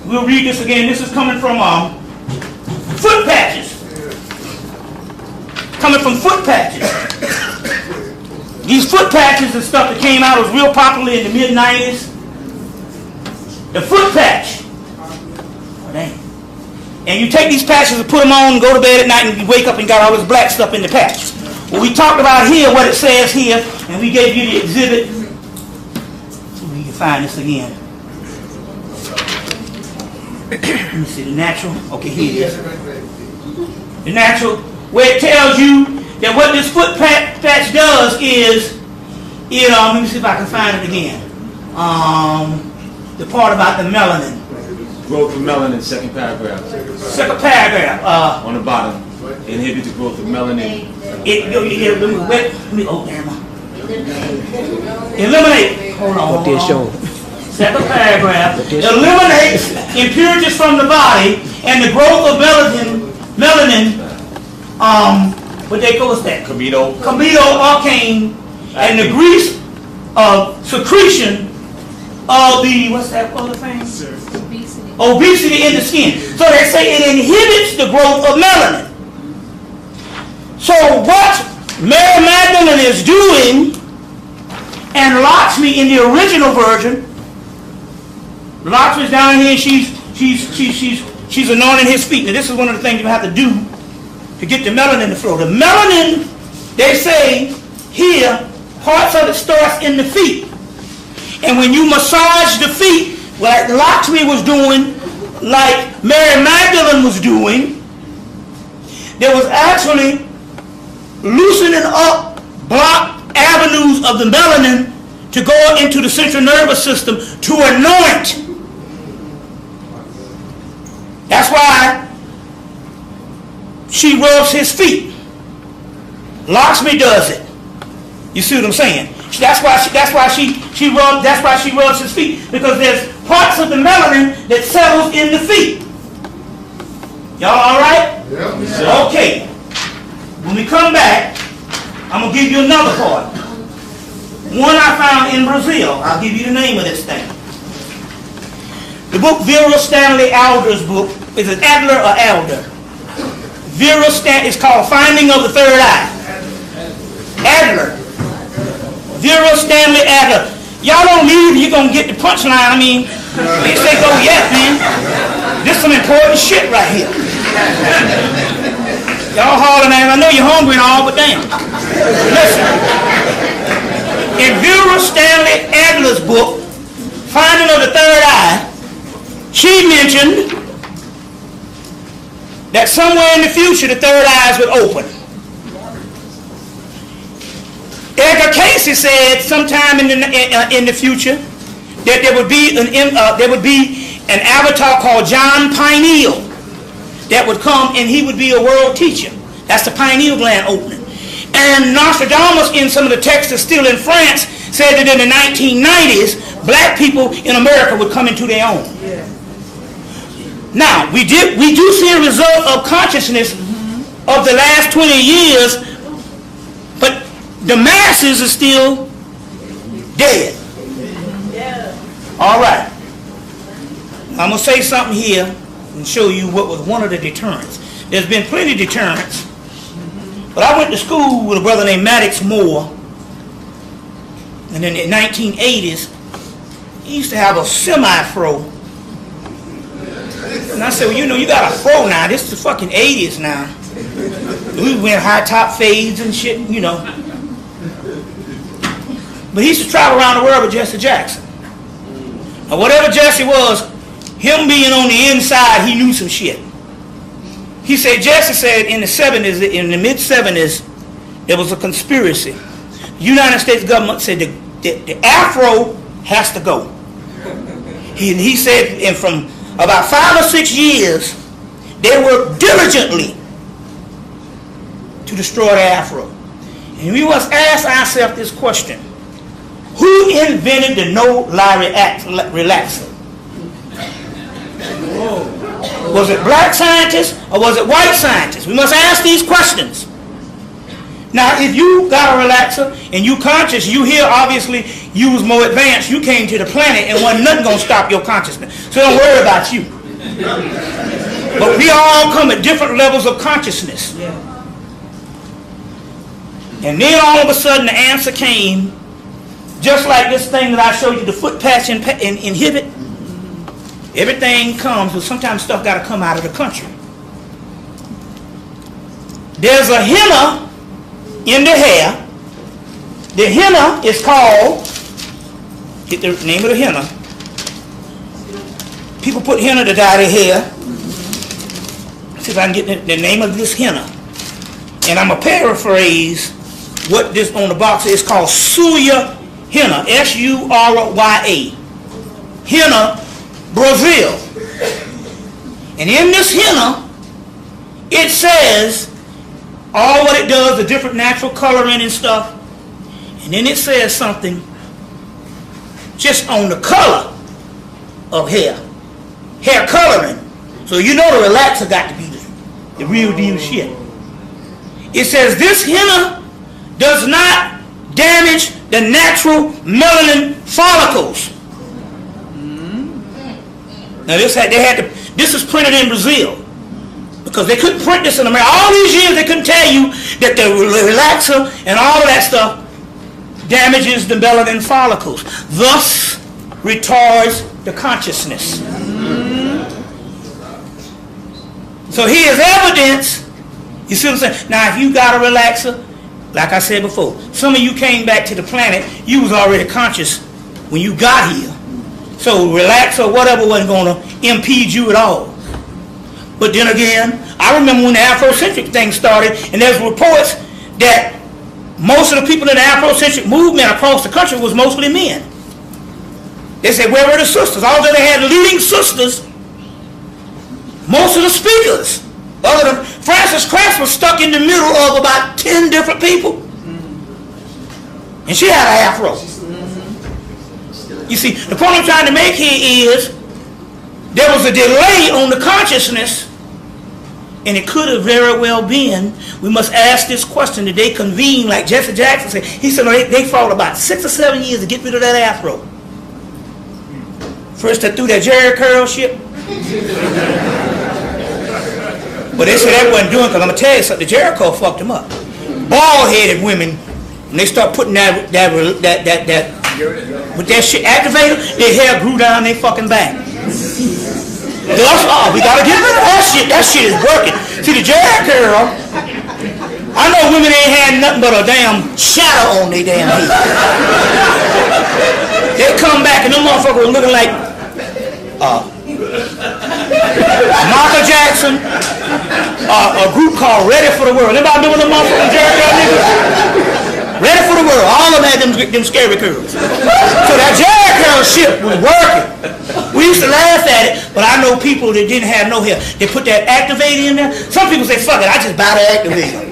We'll read this again. This is coming from foot patches. Coming from foot patches. These foot patches and stuff that came out was real popular in the mid-90s. The foot patch. Oh, dang. And you take these patches and put them on and go to bed at night and you wake up and got all this black stuff in the patch. Well, we talked about here what it says here, and we gave you the exhibit. So we can find this again. Let me see, the natural. Okay, here it is. The natural, where it tells you that what this foot patch does is, let me see if I can find it again. The part about the melanin. Growth of melanin, second paragraph. Second paragraph. On the bottom. Inhibit the growth of melanin. Eliminate. Hold on. Second paragraph. Eliminates impurities from the body and the growth of melanin. What they call that? Comedo arcane, and the grease of secretion of the, what's that other thing? Obesity in the skin. So they say it inhibits the growth of melanin. So what Mary Magdalene is doing, And Lakshmi in the original version, Lakshmi's down here and she's anointing his feet. Now this is one of the things you have to do to get the melanin to flow. The melanin, they say here, parts of it starts in the feet. And when you massage the feet, like Lakshmi was doing, like Mary Magdalene was doing, there was actually loosening up blocked avenues of the melanin to go into the central nervous system to anoint. That's why she rubs his feet. Lakshmi does it. You see what I'm saying? That's why she rubs his feet, because there's parts of the melanin that settles in the feet. Y'all all right? Yeah. Okay. When we come back, I'm gonna give you another part. One I found in Brazil. I'll give you the name of this thing. The book Vera Stanley Adler's book. Is it Adler or Elder? Vera Stanley. It's called Finding of the Third Eye. Adler. Vera Stanley Adler. Y'all don't leave, you're going to get the punchline. I mean, at least they go, yeah, man. This is some important shit right here. Y'all holler, man. I know you're hungry and all, but damn. Listen. In Vera Stanley Adler's book, Finding of the Third Eye, she mentioned that somewhere in the future the third eyes would open. Edgar Casey said sometime in the future that there would be an avatar called John Pineal that would come, and he would be a world teacher. That's the pineal gland opening. And Nostradamus, in some of the texts that's still in France, said that in the 1990s, black people in America would come into their own. Yeah. Now, we do see a result of consciousness of the last 20 years, but the masses are still dead. Yeah. All right. I'm going to say something here and show you what was one of the deterrents. There's been plenty of deterrents, but I went to school with a brother named Maddox Moore, and in the 1980s, he used to have a semi-fro. And I said, well, you know, you got a fro now. This is the fucking 80s now. We wear high top fades and shit, you know. But he used to travel around the world with Jesse Jackson. Now, whatever Jesse was, him being on the inside, he knew some shit. He said, Jesse said in the 70s, in the mid-70s, there was a conspiracy. The United States government said the Afro has to go. He said, and from about 5 or 6 years, they worked diligently to destroy the Afro. And we must ask ourselves this question. Who invented the no-lie relaxer? Was it black scientists or was it white scientists? We must ask these questions. Now, if you got a relaxer and you conscious, you here obviously you was more advanced. You came to the planet and wasn't nothing going to stop your consciousness. So don't worry about you. But we all come at different levels of consciousness. And then all of a sudden the answer came, just like this thing that I showed you, the foot patch inhibit. Everything comes, but sometimes stuff got to come out of the country. There's a henna in the hair. The henna is called, get the name of the henna. People put henna to dye their hair. See if I can get the name of this henna. And I'm going to paraphrase what this on the box is. It's called Surya henna, S-U-R-Y-A. Henna, Brazil. And in this henna, it says all what it does, the different natural coloring and stuff. And then it says something just on the color of hair. Hair coloring. So you know the relaxer got to be the real deal shit. It says this henna does not damage the natural melanin follicles. Now this is printed in Brazil because they couldn't print this in America. All these years they couldn't tell you that the relaxer and all of that stuff damages the melanin follicles, thus retards the consciousness. So here's evidence. You see what I'm saying? Now, if you got a relaxer, like I said before, some of you came back to the planet, you was already conscious when you got here. So relax or whatever wasn't going to impede you at all. But then again, I remember when the Afrocentric thing started, and there's reports that most of the people in the Afrocentric movement across the country was mostly men. They said, where were the sisters? Although they had leading sisters, most of the speakers, other than Frances Cress, was stuck in the middle of about 10 different people. And she had an afro. You see, the point I'm trying to make here is there was a delay on the consciousness, and it could have very well been, we must ask this question, did they convene like Jesse Jackson said? He said, no, they fought about 6 or 7 years to get rid of that afro. First they threw that Jerry curl shit. But they said that wasn't doing, because I'm going to tell you something, the Jerry curl fucked them up. Bald-headed women, when they start putting that with that shit activator, their hair grew down their fucking back. We gotta get rid of that shit. That shit is working. See, the Jerry curl, I know women ain't had nothing but a damn shadow on their damn head. They come back and them motherfuckers were looking like Michael Jackson, a group called Ready for the World. Anybody know what them motherfucking Jerry curl niggas? Ready for the World. All of them had them scary curls. So that Jerry curl shit was working. We used to laugh at it, but I know people that didn't have no hair. They put that activator in there. Some people say, fuck it, I just buy the activator.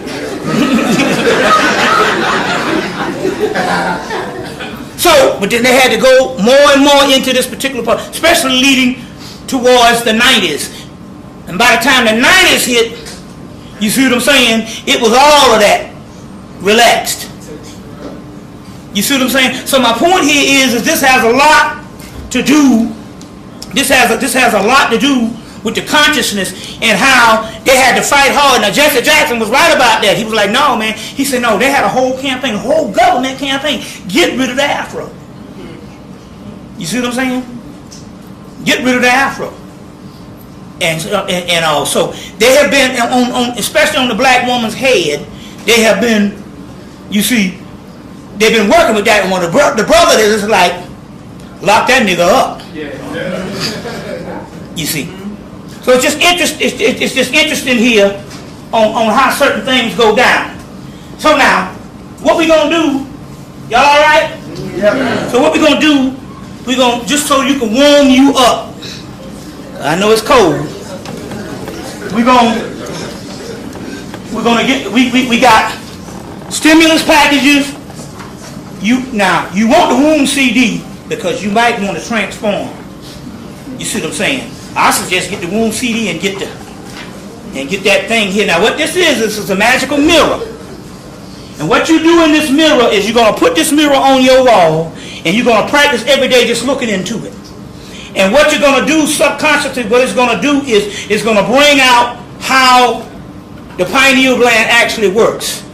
So, but then they had to go more and more into this particular part, especially leading towards the 90s. And by the time the 90s hit, you see what I'm saying? It was all of that relaxed. You see what I'm saying? So my point here is this has a lot to do. This has a lot to do with the consciousness and how they had to fight hard. Now Jesse Jackson was right about that. He was like, no, man. He said, no, they had a whole campaign, a whole government campaign. Get rid of the afro. You see what I'm saying? Get rid of the afro. And so they have been on especially on the black woman's head. They have been, you see, they've been working with that one. The brother is like, lock that nigga up. You see. So it's just interesting here on how certain things go down. So now, what we gonna do? Y'all all right? Yeah. So what we gonna do? We gonna, just so you can warm you up. I know it's cold. We got stimulus packages. You want the womb CD because you might want to transform. You see what I'm saying? I suggest get the womb CD and get that thing here. Now what this is a magical mirror. And what you do in this mirror is you're going to put this mirror on your wall and you're going to practice every day just looking into it. And what you're going to do subconsciously, what it's going to do is it's going to bring out how the pineal gland actually works.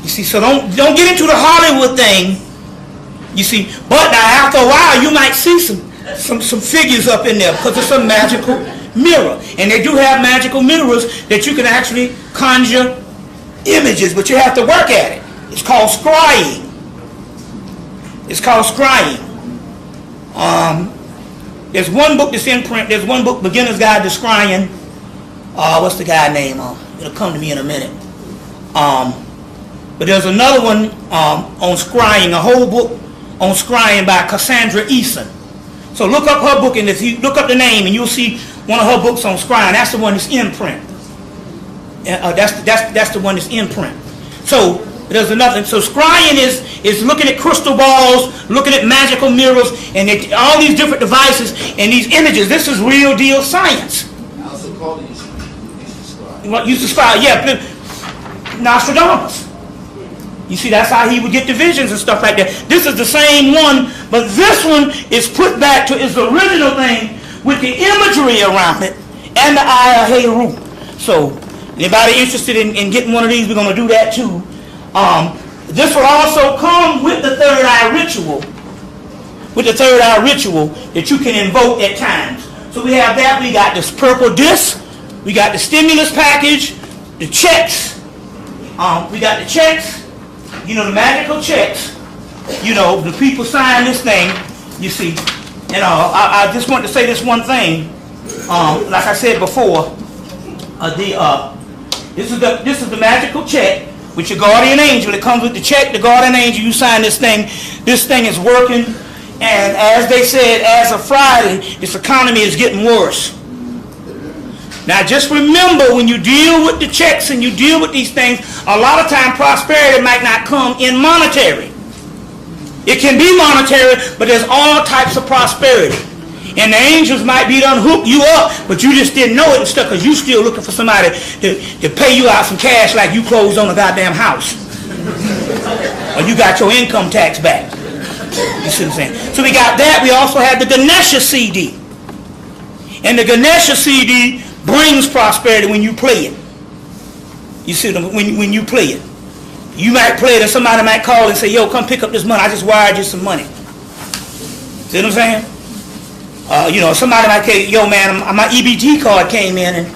You see, so don't get into the Hollywood thing. You see, but now after a while you might see some figures up in there because it's a magical mirror. And they do have magical mirrors that you can actually conjure images, but you have to work at it. It's called scrying. It's called scrying. There's one book that's in print. There's one book, Beginner's Guide to Scrying. What's the guy's name? It'll come to me in a minute. But there's another one on scrying, a whole book on scrying by Cassandra Eason. So look up her book, and if you look up the name, and you'll see one of her books on scrying. That's the one that's in print. That's the one that's in print. So there's another. So scrying is looking at crystal balls, looking at magical mirrors, and all these different devices and these images. This is real deal science. I also call it used to scry. What used to scry? Yeah, Nostradamus. You see, that's how he would get the visions and stuff like that. This is the same one, but this one is put back to its original thing with the imagery around it and the Eye of Heru. So, anybody interested in getting one of these, we're going to do that too. This will also come with the third eye ritual. With the third eye ritual that you can invoke at times. So we have that. We got this purple disc. We got the stimulus package. The checks. We got the checks. You know, the magical checks. You know, the people sign this thing. You see. And I just want to say this one thing. Like I said before, this is the magical check with your guardian angel. It comes with the check, the guardian angel. You sign this thing. This thing is working. And as they said, as of Friday, this economy is getting worse. Now just remember, when you deal with the checks and you deal with these things, a lot of time prosperity might not come in monetary. It can be monetary, but there's all types of prosperity. And the angels might be done hook you up, but you just didn't know it and stuff because you still looking for somebody to pay you out some cash like you closed on a goddamn house. Or you got your income tax back. You see what I'm saying? So we got that. We also have the Ganesha CD. And the Ganesha CD brings prosperity when you play it. You see when you play it. You might play it and somebody might call and say, yo, come pick up this money. I just wired you some money. See what I'm saying? You know, somebody might say, yo, man, my EBT card came in and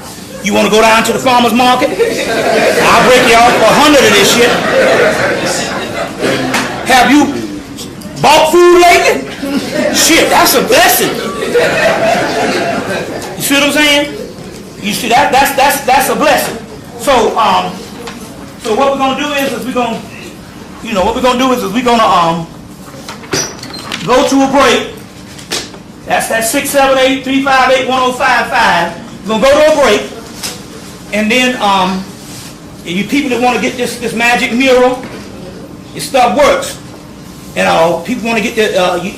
you want to go down to the farmer's market? I'll break you off for 100 of this shit. Have you bought food lately? Shit, that's a blessing. You see what I'm saying? You see that's a blessing. So so what we're gonna do is we're gonna go to a break. That's 678-358-1055. We're gonna go to a break, and then you people that want to get this magic mural, this stuff works. You know, people want to get the,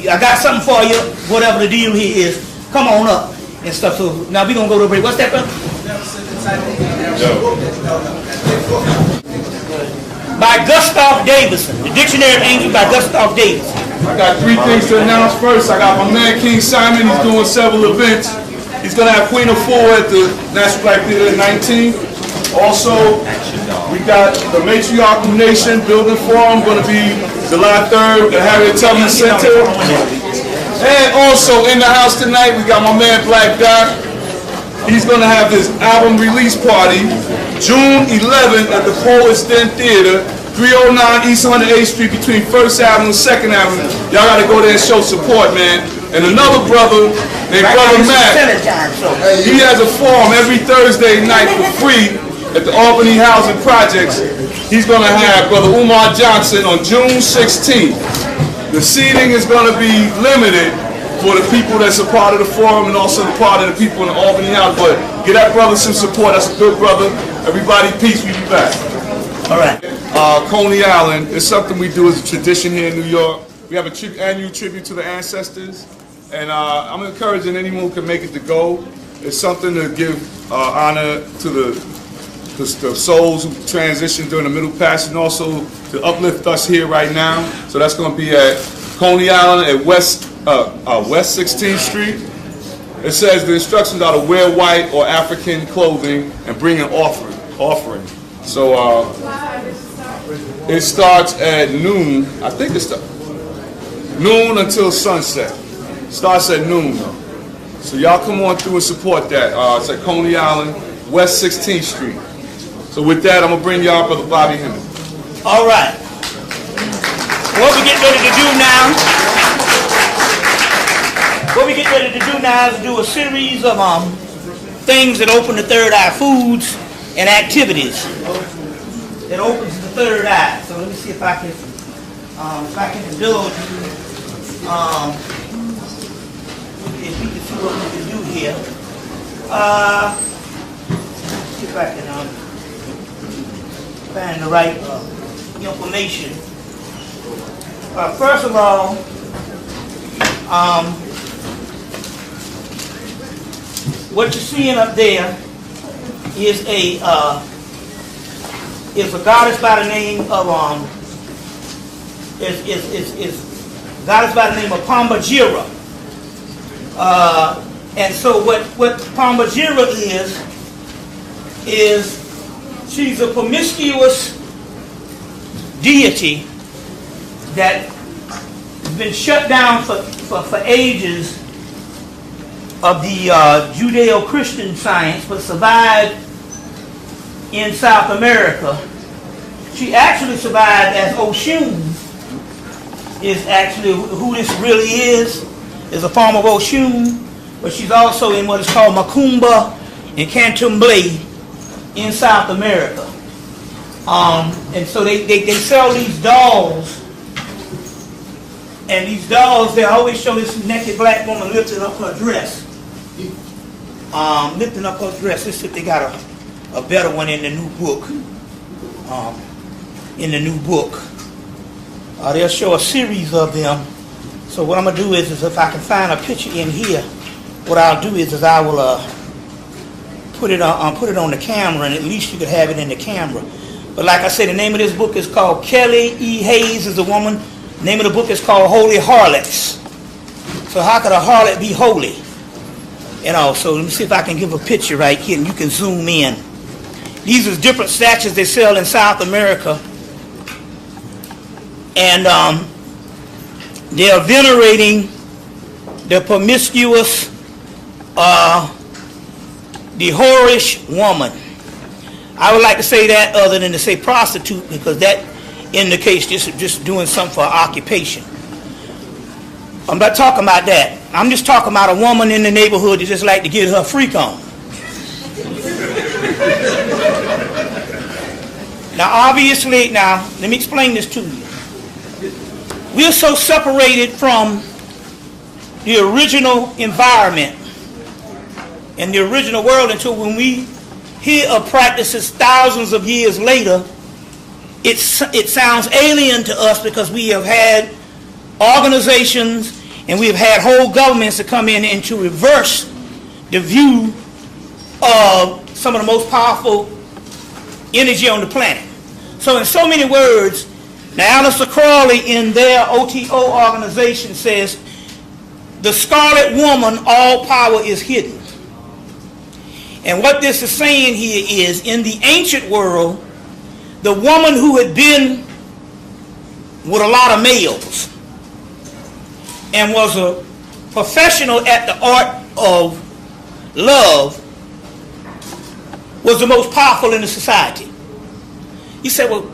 I got something for you, whatever the deal here is. Come on up and stuff. So now we're going to go to a break. What's that, brother? By Gustav Davison. The Dictionary of Angels by Gustav Davison. I got 3 things to announce first. I got my man King Simon. He's doing several events. He's going to have Queen of Four at the National Black Theater at 19. Also, we got the Matriarchal Nation Building Forum going to be July 3rd at Harriet Tubman Center. And also in the house tonight, we got my man Black Dot. He's going to have his album release party June 11th at the Poets Den Theater, 309 East 108th Street between 1st Avenue and 2nd Avenue. Y'all got to go there and show support, man. And another brother named Brother Matt, he has a forum every Thursday night for free at the Albany Housing Projects. He's going to have Brother Umar Johnson on June 16th. The seating is going to be limited for the people that's a part of the forum and also the part of the people in the Albany House. But get that brother some support. That's a good brother. Everybody, peace. We be back. All right. Coney Island is something we do as a tradition here in New York. We have an annual tribute to the ancestors. And I'm encouraging anyone who can make it to go. It's something to give honor to the souls who transitioned during the Middle Passage, and also to uplift us here right now. So that's going to be at Coney Island at West 16th Street. It says the instructions are to wear white or African clothing and bring an offering. So it starts at noon. I think it's noon until sunset. Starts at noon though. So y'all come on through and support that. It's at Coney Island, West 16th Street. So with that, I'm going to bring y'all Brother Bobby Hemmitt. All right. What we get ready to do now is do a series of things that open the third eye, foods and activities that opens the third eye. So let me see if I can indulge you. If we can see what we can do here. See if I can find the right information. First of all, what you're seeing up there is a goddess by the name of goddess by the name of Pambajira. And so what Pambajira is she's a promiscuous deity that has been shut down for ages of the Judeo-Christian science, but survived in South America. She actually survived as Oshun, is actually who this really is a form of Oshun, but she's also in what is called Macumba and Candomblé in South America. And so they sell these dolls, and these dolls, they always show this naked black woman lifting up her dress. Lifting up her dress. Let's see if they got a better one in the new book. They'll show a series of them. So what I'm going to do is if I can find a picture in here, what I'll do is I will put it on the camera, and at least you could have it in the camera. But like I said, the name of this book is called Kelly E. Hayes is a woman. The name of the book is called Holy Harlots. So how could a harlot be holy? You know, so let me see if I can give a picture right here, and you can zoom in. These are different statues they sell in South America. And they are venerating the promiscuous, the whorish woman. I would like to say that other than to say prostitute, because that indicates just doing something for occupation. I'm not talking about that. I'm just talking about a woman in the neighborhood that just like to get her freak on. Now obviously, let me explain this to you. We're so separated from the original environment and the original world until when we hear of practices thousands of years later, it sounds alien to us, because we have had organizations and we have had whole governments to come in and to reverse the view of some of the most powerful energy on the planet. So in so many words, now Aleister Crowley in their OTO organization says, the scarlet woman, all power is hidden. And what this is saying here is, in the ancient world, the woman who had been with a lot of males and was a professional at the art of love was the most powerful in the society. You say, well,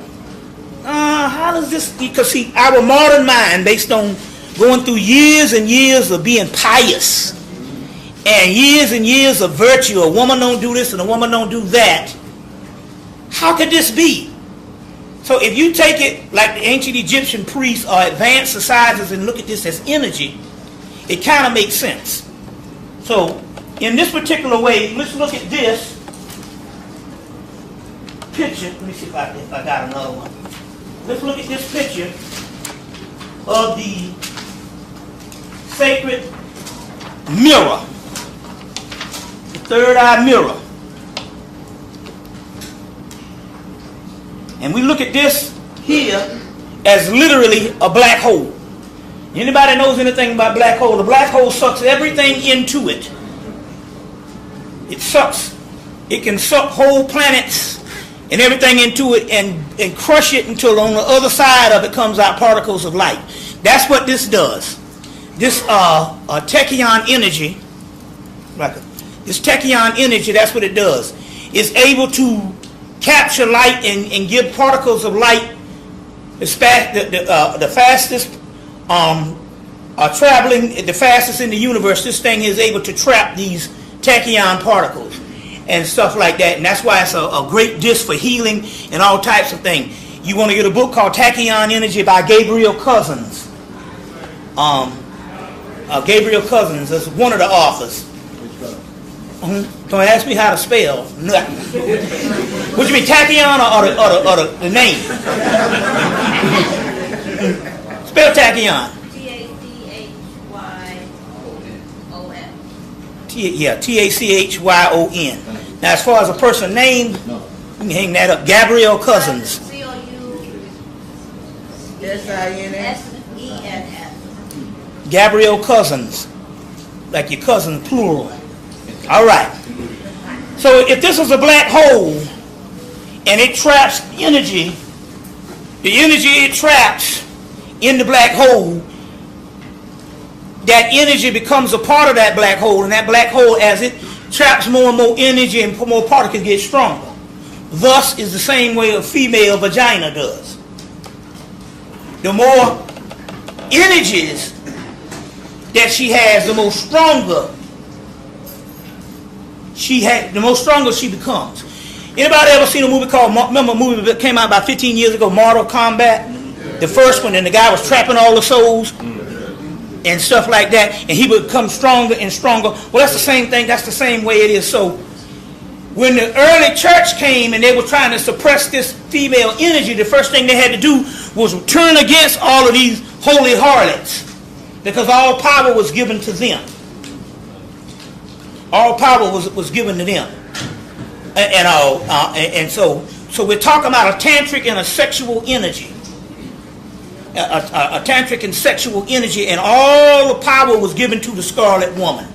how does this, because see, our modern mind, based on going through years and years of being pious and years of virtue, a woman don't do this and a woman don't do that, how could this be? So if you take it like the ancient Egyptian priests or advanced societies and look at this as energy, it kind of makes sense. So in this particular way, let's look at this picture. Let me see if I got another one. Let's look at this picture of the sacred mirror, the third eye mirror. And we look at this here as literally a black hole. Anybody knows anything about black hole? The black hole sucks everything into it. It sucks. It can suck whole planets and everything into it and crush it until on the other side of it comes out particles of light. That's what this does. This tachyon energy, this tachyon energy, that's what it does. It's able to capture light and give particles of light the fastest traveling, the fastest in the universe. This thing is able to trap these tachyon particles and stuff like that, and that's why it's a great disc for healing and all types of things. You want to get a book called Tachyon Energy by Gabriel Cousens. Gabriel Cousens is one of the authors. Don't ask me how to spell. What you mean, tachyon or the name? Spell tachyon. Yeah, T-A-C-H-Y-O-N. Now, as far as a person named, you can hang that up. Gabriel Cousens. C-O-U-S-E-N-S. Gabriel Cousens. Like your cousin, plural. All right. So if this is a black hole and it traps energy, the energy it traps in the black hole, that energy becomes a part of that black hole, and that black hole, as it traps more and more energy and more particles, get stronger. Thus is the same way a female vagina does. The more energies that she has, the more stronger she becomes. Anybody ever seen a movie called, remember a movie that came out about 15 years ago, Mortal Kombat? The first one, and the guy was trapping all the souls and stuff like that, and he would become stronger and stronger. Well, that's the same thing. That's the same way it is. So when the early church came and they were trying to suppress this female energy, the first thing they had to do was turn against all of these holy harlots, because all power was given to them. All power was given to them. And so we're talking about a tantric and a sexual energy. A tantric and sexual energy, and all the power was given to the scarlet woman.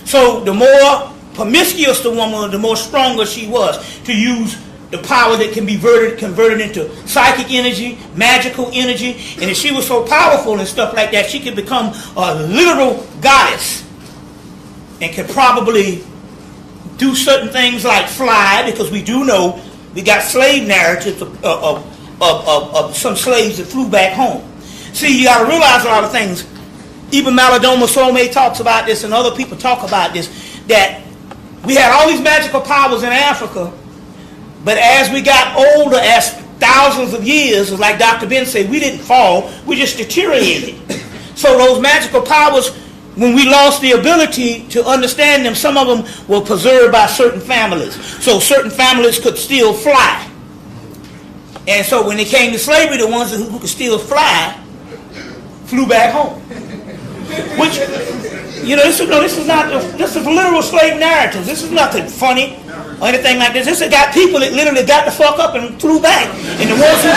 So the more promiscuous the woman, the more stronger she was to use the power that can be converted into psychic energy, magical energy, and if she was so powerful and stuff like that, she could become a literal goddess and could probably do certain things like fly, because we do know we got slave narratives of some slaves that flew back home. See, you got to realize a lot of things. Even Malidoma Soulmate talks about this, and other people talk about this, that we had all these magical powers in Africa, but as we got older, as thousands of years, like Dr. Ben said, we didn't fall, we just deteriorated. So those magical powers, when we lost the ability to understand them, some of them were preserved by certain families. So certain families could still fly. And so when it came to slavery, the ones who could still fly flew back home. Which, this is literal slave narratives. This is nothing funny or anything like this. This has got people that literally got the fuck up and flew back. And the ones who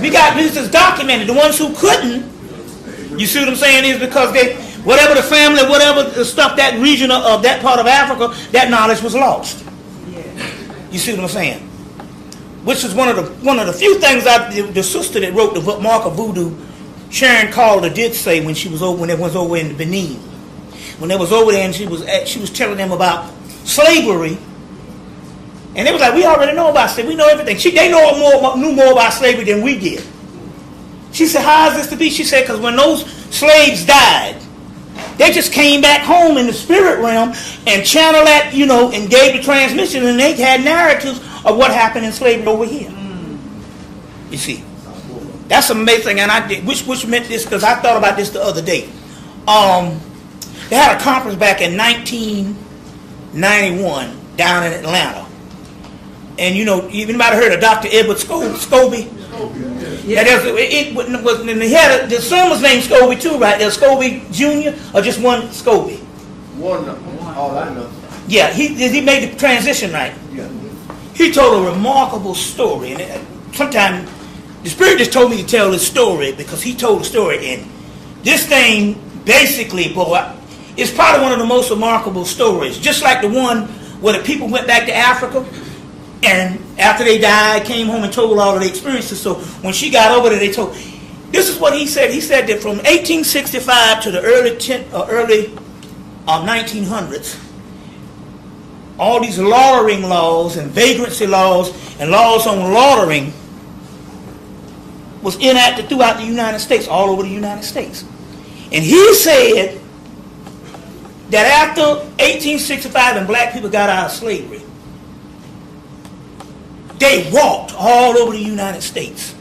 couldn't, this is documented. The ones who couldn't, you see what I'm saying, is because whatever the family, whatever the stuff, that region of that part of Africa, that knowledge was lost. You see what I'm saying? Which is one of the few things the sister that wrote the book Mark of Voodoo, Sharon Calder, did say when they was over in Benin. When they was over there and she was telling them about slavery, and they was like, we already know about slavery, we know everything. They knew more about slavery than we did. She said, how is this to be? She said, because when those slaves died, they just came back home in the spirit realm and channeled that, and gave the transmission, and they had narratives of what happened in slavery over here. You see, that's amazing. And I did, which meant this, because I thought about this the other day. They had a conference back in 1991 down in Atlanta, and anybody heard of Dr. Edward Scobie? Yeah, the son was named Scobie too, right? There's Scobie Jr. or just one Scobie? One, all I know. Yeah, he made the transition, right? Yeah. He told a remarkable story, and sometimes the Spirit just told me to tell this story because he told the story, and this thing basically, boy, it's probably one of the most remarkable stories. Just like the one where the people went back to Africa, and after they died, came home and told all of their experiences. So when she got over there, they told. This is what he said. He said that from 1865 to the early 1900s, all these laundering laws and vagrancy laws and laws on laundering was enacted throughout the United States, all over the United States. And he said that after 1865 and black people got out of slavery, they walked all over the United States.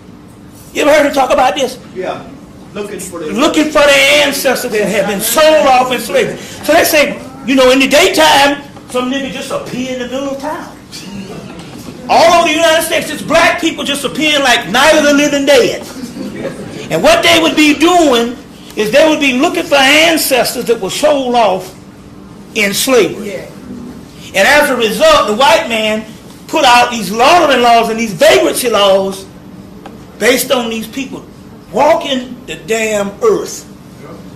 You ever heard him talk about this? Yeah. Looking for their ancestors that had been sold off in slavery. So they say, in the daytime, some nigga just appear in the middle of town. All over the United States, it's black people just appearing like Night of the Living Dead. And what they would be doing is they would be looking for ancestors that were sold off in slavery. Yeah. And as a result, the white man put out these laundering laws and these vagrancy laws based on these people walking the damn earth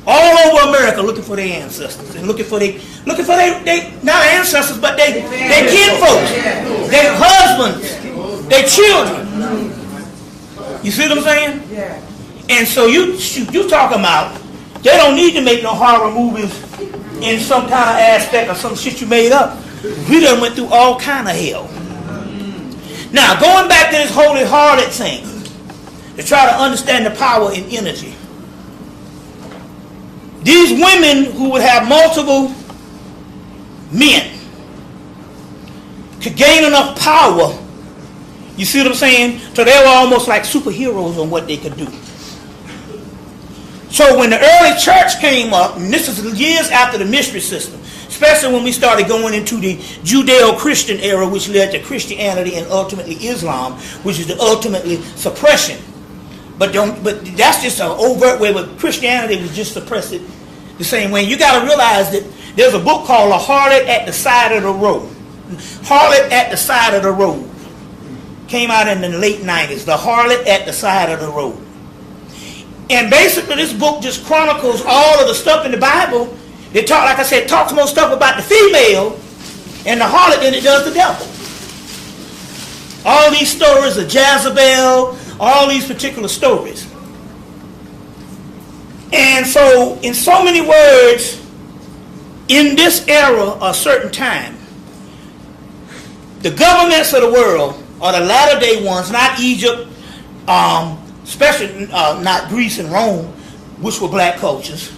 all over America looking for their ancestors and looking for their not ancestors, but they kinfolks, their husbands, They children. You see what I'm saying? Yeah. And so you talking about they don't need to make no horror movies in some kind of aspect or some shit you made up. We done went through all kind of hell. Now, going back to this holy harlot thing, to try to understand the power and energy. These women who would have multiple men could gain enough power, you see what I'm saying? So they were almost like superheroes on what they could do. So when the early church came up, and this is years after the mystery system, especially when we started going into the Judeo-Christian era, which led to Christianity and ultimately Islam, which is the ultimately suppression. But that's just an overt way. But Christianity was just suppressed it the same way. You got to realize that there's a book called "A Harlot at the Side of the Road." Harlot at the Side of the Road came out in the late 90s. The Harlot at the Side of the Road. And basically this book just chronicles all of the stuff in the Bible. They talk, like I said, talks more stuff about the female and the harlot than it does the devil. All these stories of Jezebel, all these particular stories. And so, in so many words, in this era or certain time, the governments of the world are the latter day ones, not Egypt, especially not Greece and Rome, which were black cultures,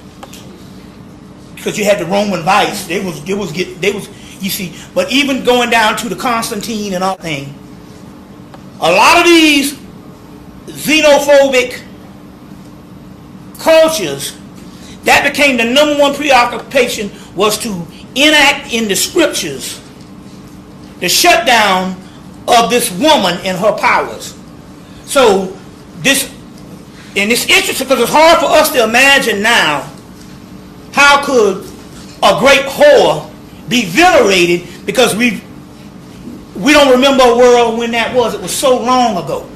because you had the Roman vice. They was you see. But even going down to the Constantine and all thing, a lot of these xenophobic cultures, that became the number one preoccupation, was to enact in the scriptures the shutdown of this woman and her powers. So this, and it's interesting because it's hard for us to imagine now how could a great whore be venerated, because we don't remember a world when that was. It was so long ago.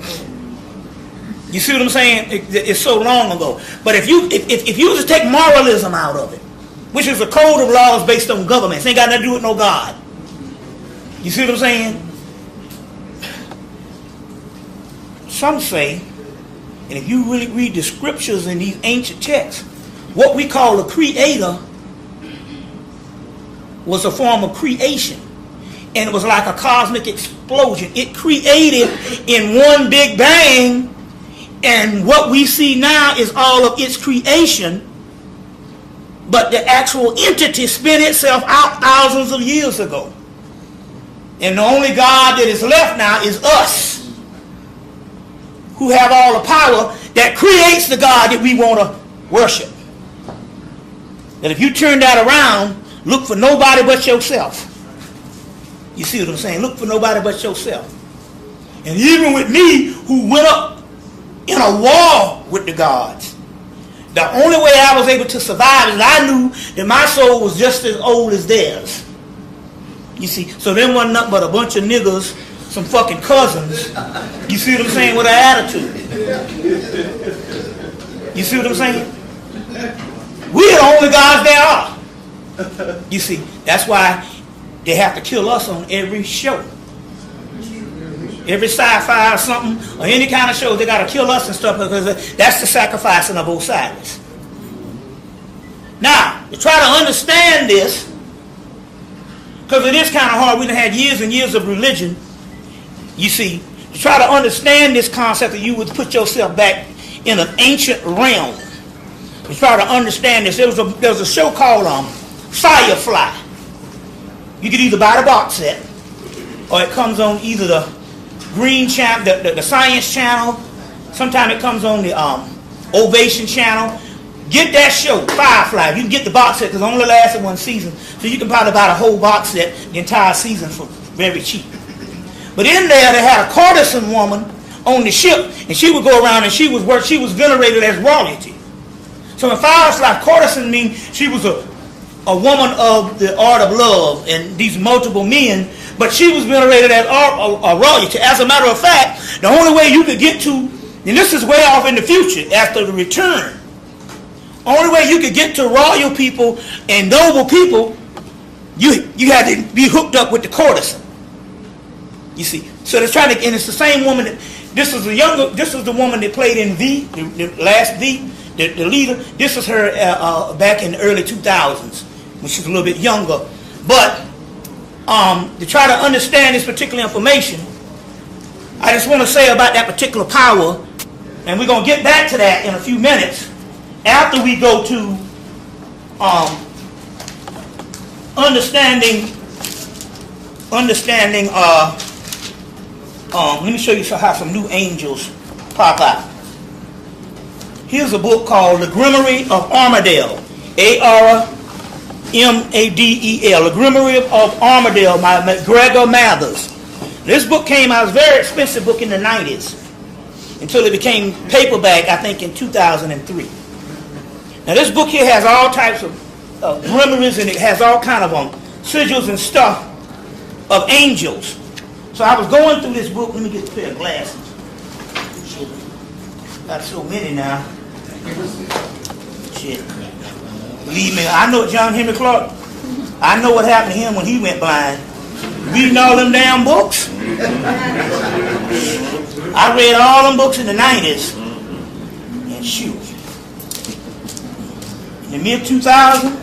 You see what I'm saying? It's so long ago. But if you just take moralism out of it, which is a code of laws based on governments, ain't got nothing to do with no God. You see what I'm saying? Some say, and if you really read the scriptures in these ancient texts, what we call a creator was a form of creation. And it was like a cosmic explosion. It created in one big bang, and what we see now is all of its creation, but the actual entity spin itself out thousands of years ago. And the only God that is left now is us, who have all the power that creates the God that we want to worship. That if you turn that around, look for nobody but yourself. You see what I'm saying? Look for nobody but yourself. And even with me, who went up in a war with the gods, the only way I was able to survive is I knew that my soul was just as old as theirs. You see, so them wasn't nothing but a bunch of niggas, some fucking cousins. You see what I'm saying? With an attitude. You see what I'm saying? We're the only gods there are. You see, that's why they have to kill us on every show. Every sci-fi or something, or any kind of show, they got to kill us and stuff, because that's the sacrificing of Osiris. Now, to try to understand this, because it is kind of hard, we done had years and years of religion, you see, to try to understand this concept that you would put yourself back in an ancient realm. To try to understand this, there was a show called Firefly. You could either buy the box set, or it comes on either the Green Channel, the Science Channel. Sometimes it comes on the Ovation Channel. Get that show, Firefly. You can get the box set because it only lasted one season. So you can probably buy the whole box set, the entire season, for very cheap. But in there, they had a courtesan woman on the ship, and she would go around and she was venerated as royalty. So in Firefly, courtesan means she was a woman of the art of love and these multiple men, but she was venerated as a royalty. As a matter of fact, the only way you could get to, and this is way off in the future, after the return, only way you could get to royal people and noble people, you had to be hooked up with the courtesan. You see, So they're trying to, and it's the same woman that, this is the woman that played in V, the last V, the leader. This is her back in the early 2000s, when she was a little bit younger. But to try to understand this particular information, I just want to say about that particular power, and we're going to get back to that in a few minutes, after we go to understanding, let me show you how some new angels pop out. Here's a book called The Grimoire of Armadale, A-R-M-A-D-E-L, The Grimoire of Armadale by McGregor Mathers. This book came out, it was a very expensive book in the 90s, until it became paperback, I think, in 2003. Now this book here has all types of grimoires, and it has all kind of sigils and stuff of angels. So I was going through this book. Let me get a pair of glasses. Got so many now. Shit. Believe me, I know John Henry Clark. I know what happened to him when he went blind. Reading all them damn books. I read all them books in the 90s. And shoot. In the mid-2000s,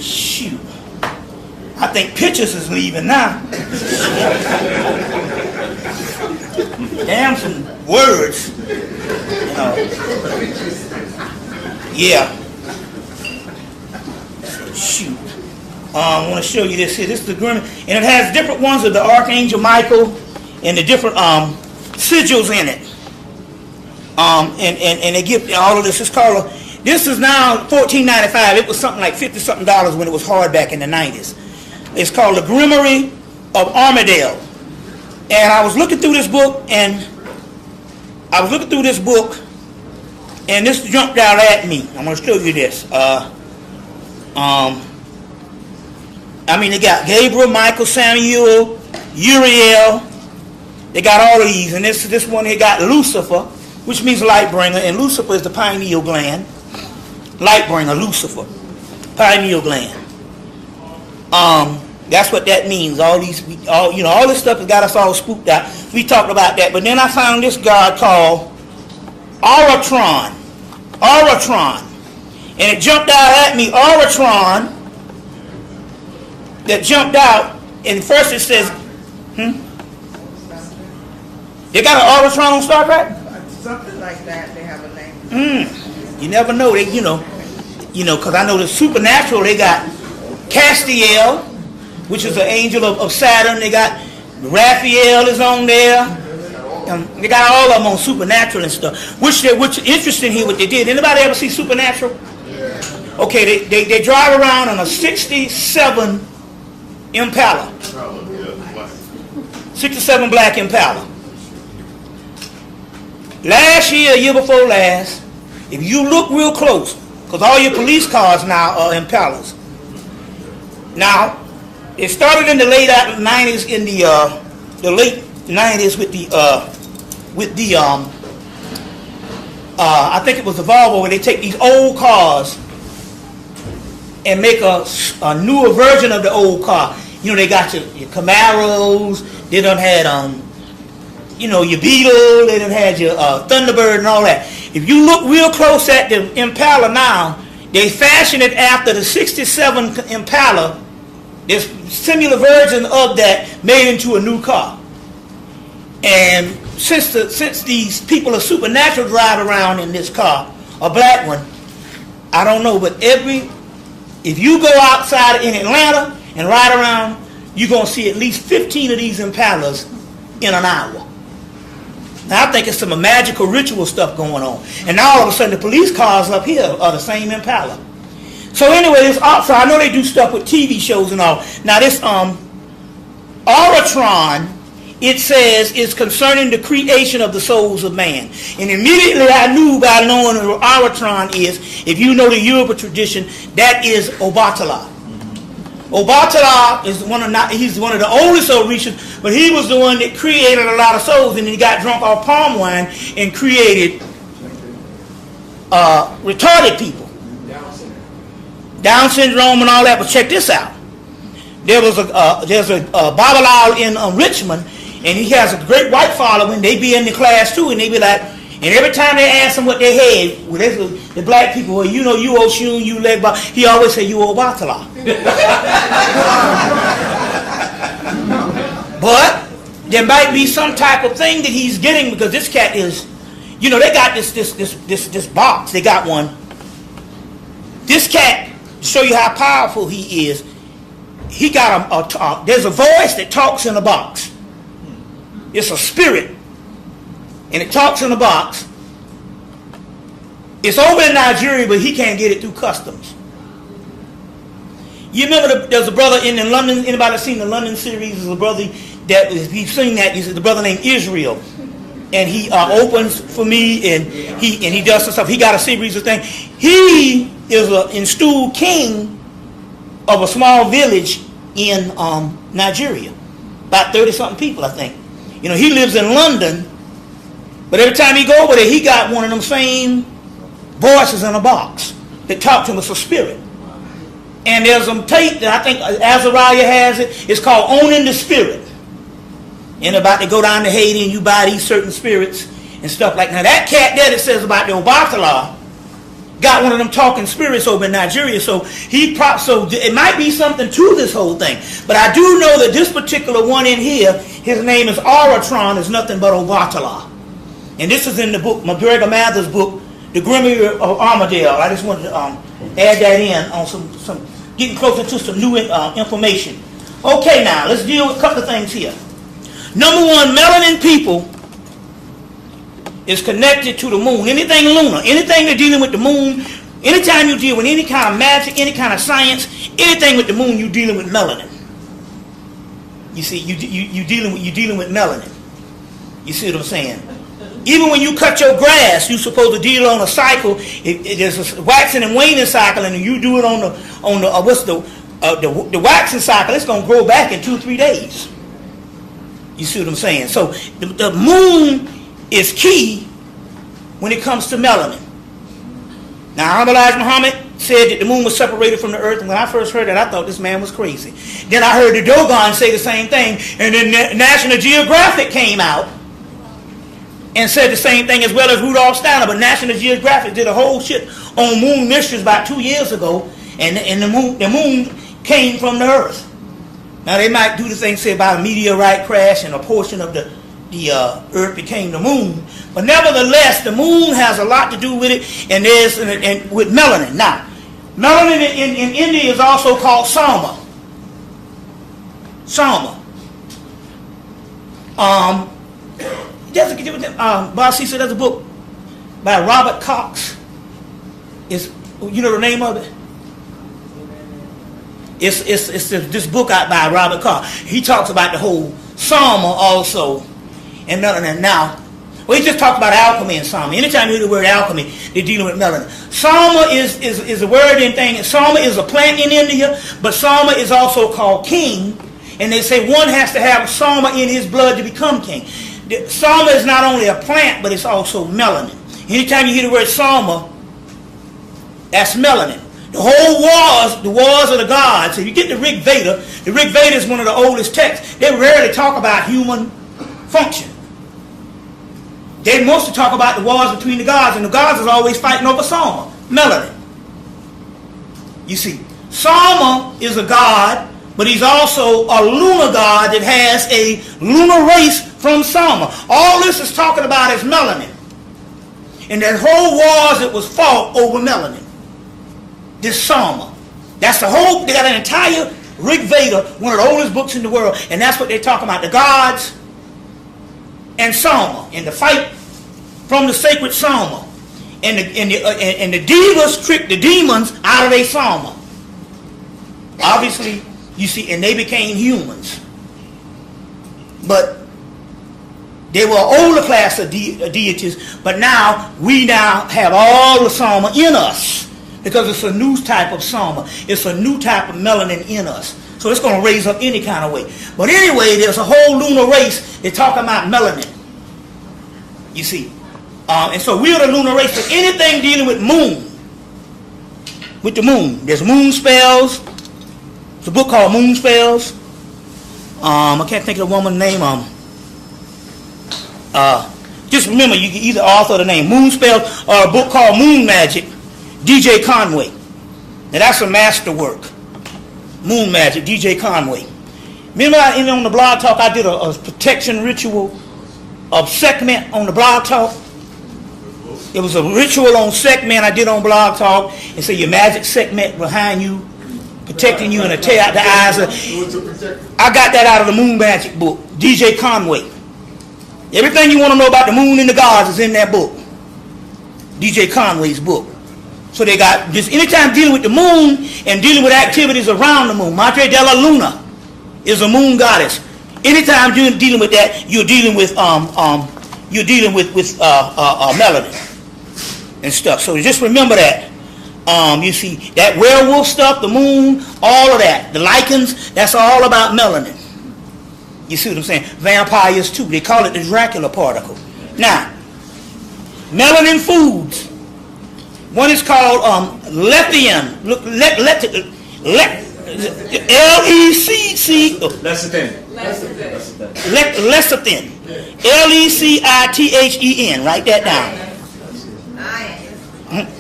shoot. I think Pictures is leaving now. Damn some words. You know. Yeah. Shoot. I want to show you this here. This is the Grimoire. And it has different ones of the Archangel Michael and the different sigils in it. And they give all of this. It's called, this is now $14.95. It was something like $50-something when it was hard back in the 90s. It's called The Grimoire of Armadale. And I was looking through this book, and this jumped out at me. I'm going to show you this. They got Gabriel, Michael, Samuel, Uriel. They got all of these. And this one, they got Lucifer, which means light bringer. And Lucifer is the pineal gland. Light bringer, Lucifer. Pineal gland. That's what that means. All this stuff has got us all spooked out. We talked about that. But then I found this god called Auratron. And it jumped out at me, Auratron, that jumped out, and first it says, They got an Auratron on Star Trek? Something like that, they have a name. You never know, because I know the supernatural, they got Castiel, which is an angel of Saturn. They got Raphael is on there. They got all of them on Supernatural and stuff. Which interesting here what they did. Anybody ever see Supernatural? Yeah. Okay, they drive around on a 67 Impala. 67 black Impala. Last year before last, if you look real close, because all your police cars now are Impalas. Now, it started in the late 90s, in the late 90s with the I think it was the Volvo, where they take these old cars and make a newer version of the old car. They got your Camaros, they done had your Beetle, they done had your Thunderbird and all that. If you look real close at the Impala now, they fashion it after the 67 Impala. There's similar version of that made into a new car. And since these people are supernatural drive around in this car, a black one, I don't know, but if you go outside in Atlanta and ride around, you're going to see at least 15 of these Impalas in an hour. Now I think it's some magical ritual stuff going on. And now all of a sudden the police cars up here are the same Impala. So anyway, so I know they do stuff with TV shows and all. Now this Auratron, it says, is concerning the creation of the souls of man. And immediately I knew by knowing what Auratron is, if you know the Yoruba tradition, that is Obatala. Obatala is he's one of the oldest Orishas, but he was the one that created a lot of souls, and he got drunk off palm wine and created retarded people. Down syndrome and all that. But check this out. There's a Babylon in Richmond, And he has a great white following. They be in the class too, and they be like, and every time they ask him what they had, well, the black people, well, you know, you Oshun, you Legba, he always say, you Obatala. But there might be some type of thing that he's getting, because this cat is, you know, they got this box. They got one. This cat, to show you how powerful he is, he got there's a voice that talks in a box. It's a spirit, and it talks in a box. It's over in Nigeria, but he can't get it through customs. You remember there's a brother in London. Anybody seen the London series? There's a brother that he's seen that. He's the brother named Israel, and he opens for me, and he does some stuff. He got a series of things. He is an installed king of a small village in Nigeria, about 30-something people, I think. You know, he lives in London, but every time he go over there, he got one of them same voices in a box that talk to him. It's a spirit. And there's some tape that I think Azariah has it. It's called Owning the Spirit. And about to go down to Haiti and you buy these certain spirits and stuff like that. Now that cat there that says about the Obatala got one of them talking spirits over in Nigeria. So so it might be something to this whole thing. But I do know that this particular one in here, his name is Aratron, is nothing but Obatala. And this is in the book, McGregor Mather's book, The Grimoire of Armadale. I just wanted to add that in on some getting closer to some new information. Okay, now let's deal with a couple of things here. Number one, melanin people is connected to the moon. Anything lunar, anything that's dealing with the moon, anytime you deal with any kind of magic, any kind of science, anything with the moon, you're dealing with melanin. You see, you're dealing with melanin. You see what I'm saying? Even when you cut your grass, you're supposed to deal on a cycle. There's a waxing and waning cycle, and you do it on the waxing cycle. It's gonna grow back in 2-3 days. You see what I'm saying? So the moon is key when it comes to melanin. Now, Elijah Muhammad said that the moon was separated from the earth, and when I first heard that, I thought this man was crazy. Then I heard the Dogon say the same thing, and then National Geographic came out and said the same thing, as well as Rudolph Steiner. But National Geographic did a whole shit on moon mysteries about 2 years ago, and the moon came from the earth. Now they might do the thing, say about a meteorite crash and a portion of the earth became the moon, but nevertheless the moon has a lot to do with it, and with melanin. Now, melanin in India is also called Sama. Bossy said there's a book by Robert Cox. You know the name of it? It's this book out by Robert Cox. He talks about the whole Sama also. And melanin. Now, well, he just talked about alchemy and Sama. Anytime you hear the word alchemy, they're dealing with melanin. Sama is a word and thing. Sama is a plant in India, but Sama is also called king. And they say one has to have Sama in his blood to become king. Sama is not only a plant, but it's also melanin. Anytime you hear the word Sama, that's melanin. The whole wars of the gods. If you get the Rig Veda is one of the oldest texts. They rarely talk about human function. They mostly talk about the wars between the gods, and the gods is always fighting over Sama, melanin. You see, Sama is a god, but he's also a lunar god that has a lunar race from Sama. All this is talking about is melanin. And that whole wars that was fought over melanin. This Sama. That's the whole, they got an entire Rig Veda, one of the oldest books in the world, and that's what they're talking about, the gods and Sama, and the fight from the sacred Sama. And the devas tricked the demons out of their Sama. Obviously, you see, and they became humans. But they were an older class of deities, but now we have all the Sama in us, because it's a new type of Sama. It's a new type of melanin in us. So it's going to raise up any kind of way. But anyway, there's a whole lunar race. They're talking about melanin. You see. And so we're the lunar race. But anything dealing with moon, with the moon. There's moon spells. It's a book called Moon Spells. I can't think of the woman's name. Just remember, you can either author the name Moon Spells or a book called Moon Magic, DJ Conway. Now that's a masterwork. Moon Magic, DJ Conway. Remember on the Blog Talk I did a protection ritual of segment on the Blog Talk? It was a ritual on segment I did on Blog Talk, and so your magic segment behind you, protecting you and to tear out the eyes. I got that out of the Moon Magic book, DJ Conway. Everything you want to know about the moon and the gods is in that book, DJ Conway's book. So they got just anytime dealing with the moon and dealing with activities around the moon. Madre de la Luna is a moon goddess. Anytime you're dealing with that, you're dealing with melanin and stuff. So just remember that. You see that werewolf stuff, the moon, all of that, the lichens, that's all about melanin. You see what I'm saying? Vampires too. They call it the Dracula particle. Now, melanin foods. One is called lecithin. L-E-C-C. Lecithin. Lecithin. L-E-C-I-T-H-E-N. Write that down.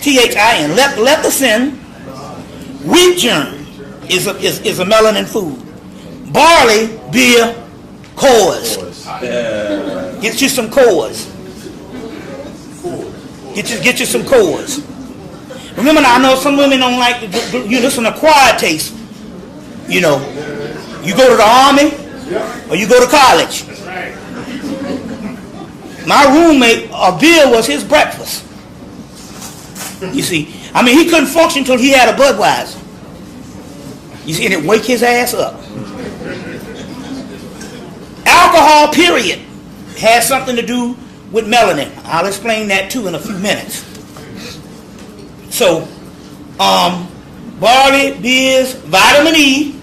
T-H-I-N. Lecithin. Wheat germ is a melanin food. Barley, beer, cores. Get you some cores. Get you some cores. Remember now, I know some women don't like, it's an acquired taste. You know, you go to the army or you go to college. My roommate, a beer was his breakfast. You see, I mean, he couldn't function until he had a Budweiser. You see, and it wake his ass up. Alcohol, period, has something to do with melanin. I'll explain that too in a few minutes. So, barley, beers, vitamin E,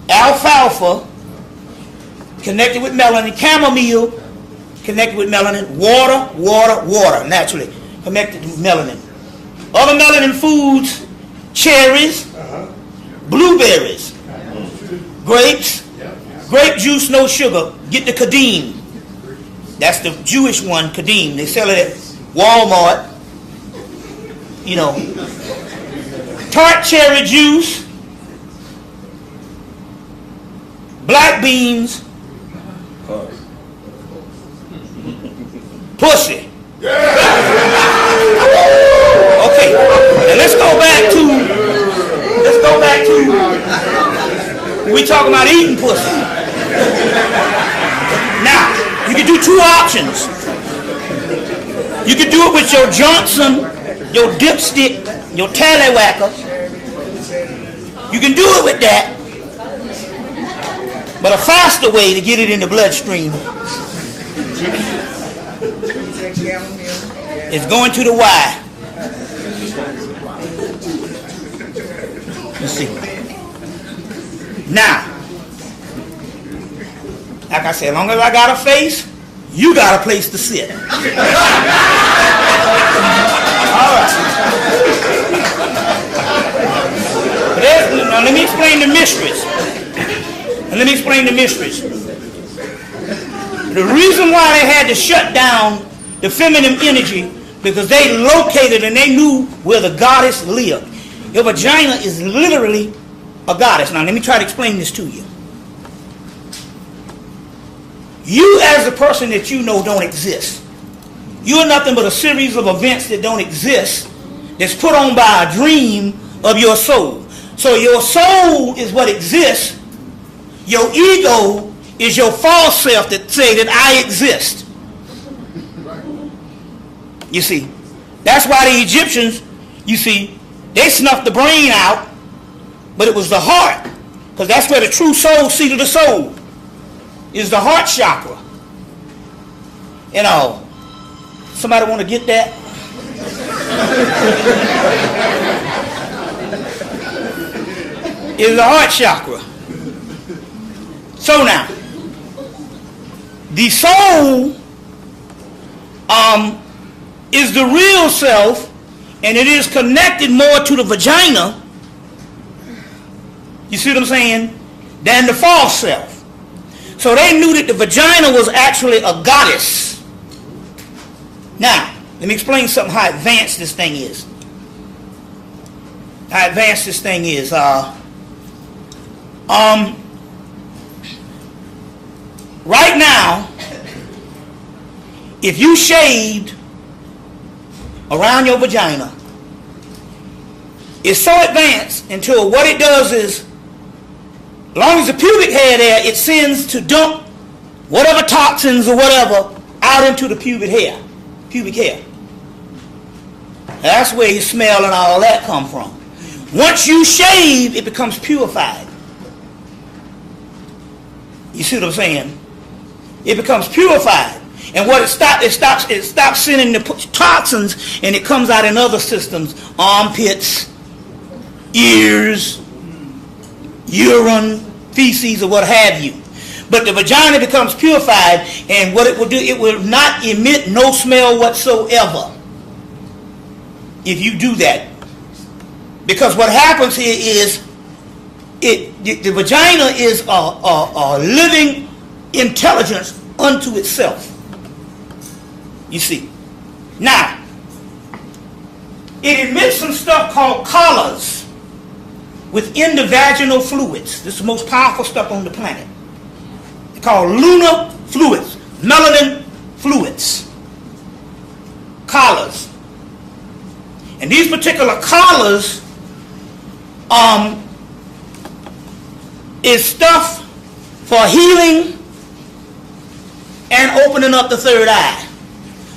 alfalfa, connected with melanin, chamomile, connected with melanin, water, naturally connected with melanin. Other melanin foods, cherries, blueberries, grapes, grape juice, no sugar. Get the Kadim. That's the Jewish one, Kadim. They sell it at Walmart. You know, tart cherry juice, black beans, pussy. Okay, now let's go back to we talking about eating pussy. Now, you can do two options. You can do it with your Johnson, your dipstick, your tallywhacker. You can do it with that. But a faster way to get it in the bloodstream is going to the Y. You see. Now, like I said, as long as I got a face, you got a place to sit. All right. Now let me explain the mysteries. The reason why they had to shut down the feminine energy, because they located and they knew where the goddess lived. Your vagina is literally a goddess. Now let me try to explain this to you. You as a person that you know don't exist. You're nothing but a series of events that don't exist, that's put on by a dream of your soul. So your soul is what exists. Your ego is your false self that say that I exist. You see, that's why the Egyptians, you see, they snuffed the brain out, but it was the heart, because that's where the true soul, seat of the soul, is the heart chakra. You know, somebody want to get that? Is the heart chakra. So now, the soul is the real self, and it is connected more to the vagina, you see what I'm saying, than the false self. So they knew that the vagina was actually a goddess. Now, let me explain something, how advanced this thing is. How advanced this thing is. Right now, if you shaved around your vagina, it's so advanced until what it does is, as long as the pubic hair there, it sends to dump whatever toxins or whatever out into the pubic hair. That's where your smell and all that come from. Once you shave, it becomes purified. You see what I'm saying? It becomes purified. And what it stops sending the toxins, and it comes out in other systems, armpits, ears, urine, feces, or what have you. But the vagina becomes purified, and what it will do, it will not emit no smell whatsoever if you do that. Because what happens here is, the vagina is a living intelligence unto itself. You see. Now, it emits some stuff called collars within the vaginal fluids. This is the most powerful stuff on the planet. They're called lunar fluids, melanin fluids, collars. And these particular collars is stuff for healing and opening up the third eye.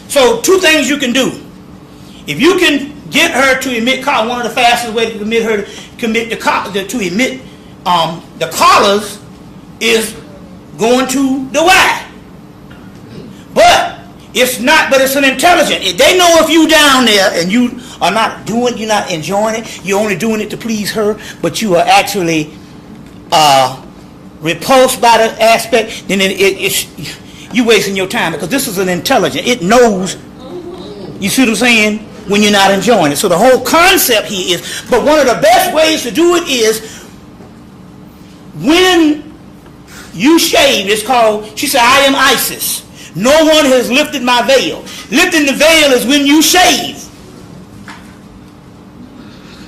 So two things you can do. If you can get her to emit collars, one of the fastest ways to emit her to emit the collars is going to the Y. But it's not. But it's an intelligent. They know if you down there and you are not doing, you're not enjoying it. You're only doing it to please her, but you are actually repulsed by the aspect. Then it's you wasting your time, because this is an intelligent. It knows. You see what I'm saying? When you're not enjoying it. So the whole concept here is, but one of the best ways to do it is when you shave. It's called, she said, I am Isis. No one has lifted my veil. Lifting the veil is when you shave.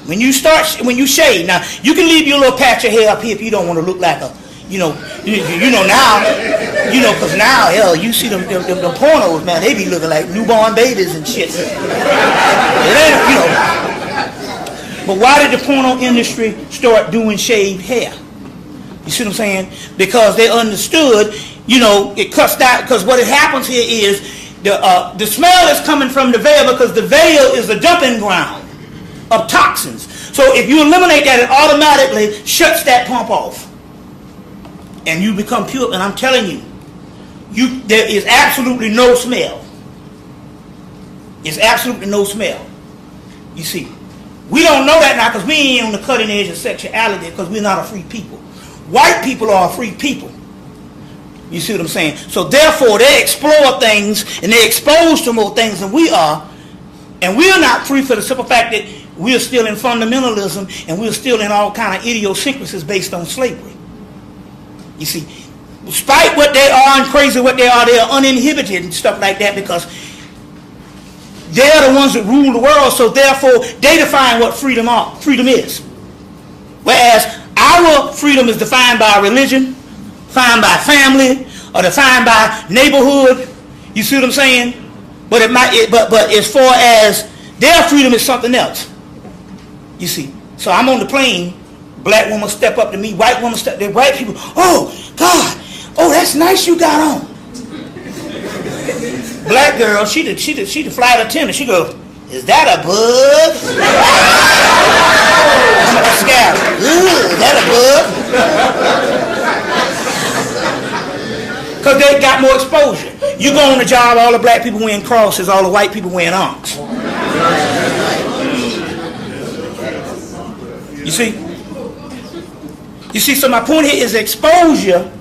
When you shave. Now, you can leave your little patch of hair up here if you don't want to look like a, now, because now, hell, you see them pornos, man, they be looking like newborn babies and shit. It ain't, But why did the porno industry start doing shaved hair? You see what I'm saying? Because they understood, it cuts down, because what happens here is the smell is coming from the veil, because the veil is the dumping ground of toxins. So if you eliminate that, it automatically shuts that pump off. And you become pure. And I'm telling you, there is absolutely no smell. It's absolutely no smell. You see, we don't know that now because we ain't on the cutting edge of sexuality, because we're not a free people. White people are a free people. You see what I'm saying? So therefore, they explore things and they're exposed to more things than we are. And we're not free for the simple fact that we're still in fundamentalism and we're still in all kind of idiosyncrasies based on slavery. You see, despite what they are and crazy what they are uninhibited and stuff like that, because they're the ones that rule the world, so therefore they define what freedom is. Whereas our freedom is defined by religion, defined by family, or defined by neighborhood. You see what I'm saying? But but as far as their freedom is something else. You see. So I'm on the plane. Black woman step up to me, white woman step there, white people, oh God, oh that's nice you got on. Black girl, she the flight attendant, she goes, is that a bug? I'm scared. Is that a bug? Because they got more exposure. You go on the job, all the black people wearing crosses, all the white people wearing arms. You see? You see, so my point here is exposure.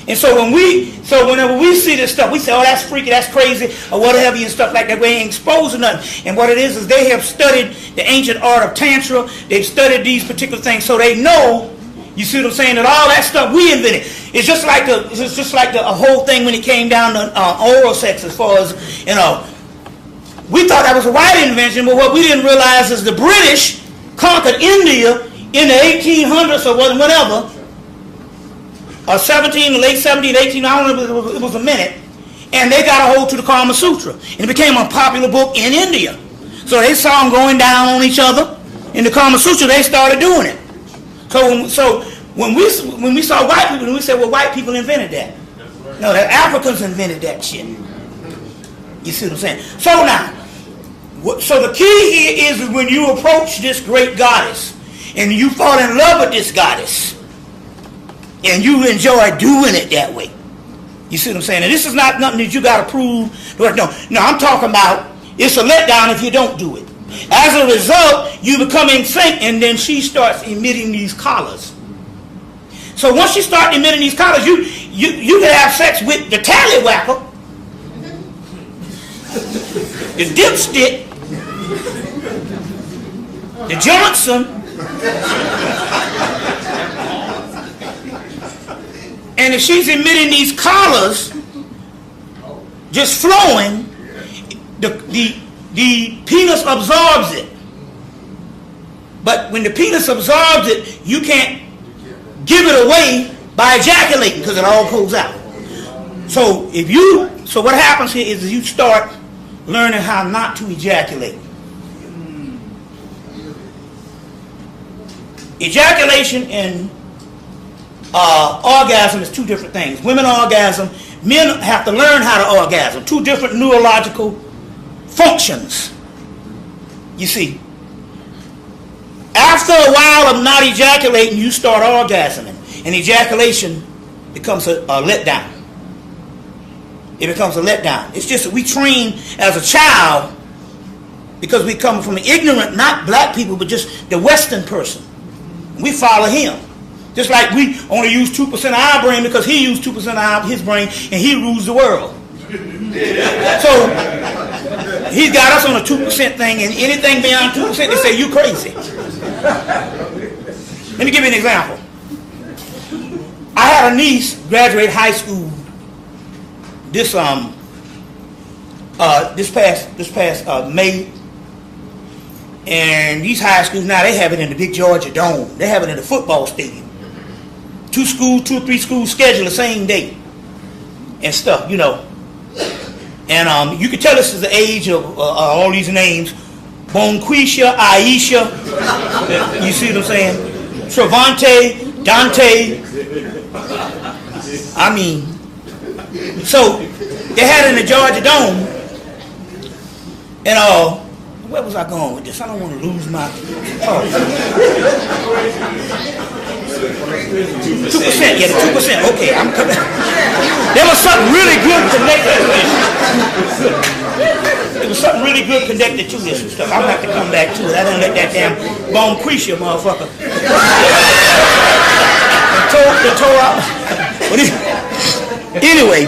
And so whenever we see this stuff, we say, oh, that's freaky, that's crazy, or whatever and stuff like that. We ain't exposed to nothing. And what it is they have studied the ancient art of Tantra. They've studied these particular things. So they know, You see what I'm saying? That all that stuff we invented. It's just like the whole thing when it came down to oral sex, as far as, you know, we thought that was a white invention, but what we didn't realize is the British conquered India in the 1800s or whatever, or 17, late 17, 18, I don't know, it was a minute, and they got a hold to the Kama Sutra, and it became a popular book in India. So they saw them going down on each other in the Kama Sutra. They started doing it. So when we saw white people, we said, well, white people invented that. No, the Africans invented that shit. You see what I'm saying? So now, so the key here is when you approach this great goddess and you fall in love with this goddess and you enjoy doing it that way. You see what I'm saying? And this is not nothing that you got to prove. No, I'm talking about it's a letdown if you don't do it. As a result, you become in sync, and then she starts emitting these collars. So once you start emitting these collars, you can have sex with the tallywhacker, the dipstick, the Johnson, and if she's emitting these collars, just flowing, the penis absorbs it. But when the penis absorbs it, you can't give it away by ejaculating because it all goes out. So what happens here is you start learning how not to ejaculate. Ejaculation and orgasm is two different things. Women orgasm, men have to learn how to orgasm. Two different neurological functions. You see, after a while of not ejaculating, you start orgasming, and ejaculation becomes a letdown. It becomes a letdown. It's just that we train as a child because we come from an ignorant, not black people, but just the Western person. We follow him. Just like we only use 2% of our brain because he used 2% of his brain and he rules the world. So he's got us on a 2% thing, and anything beyond 2%, they say you crazy. Let me give you an example. I had a niece graduate high school this past May, and these high schools now, they have it in the big Georgia Dome. They have it in the football stadium. 2 or 3 schools schedule the same day and stuff, you know. And you can tell this is the age of all these names. Bonquisha, Aisha, you see what I'm saying? Travante, Dante. I mean, so they had it in the Georgia Dome. And where was I going with this? I don't want to lose my... 2%, yeah, the 2%. Okay, I'm coming. There was something really good connected to this. There was something really good connected to this and stuff. I'm going to have to come back to it. I didn't let that damn Bonquisha motherfucker. The toe out. Anyway,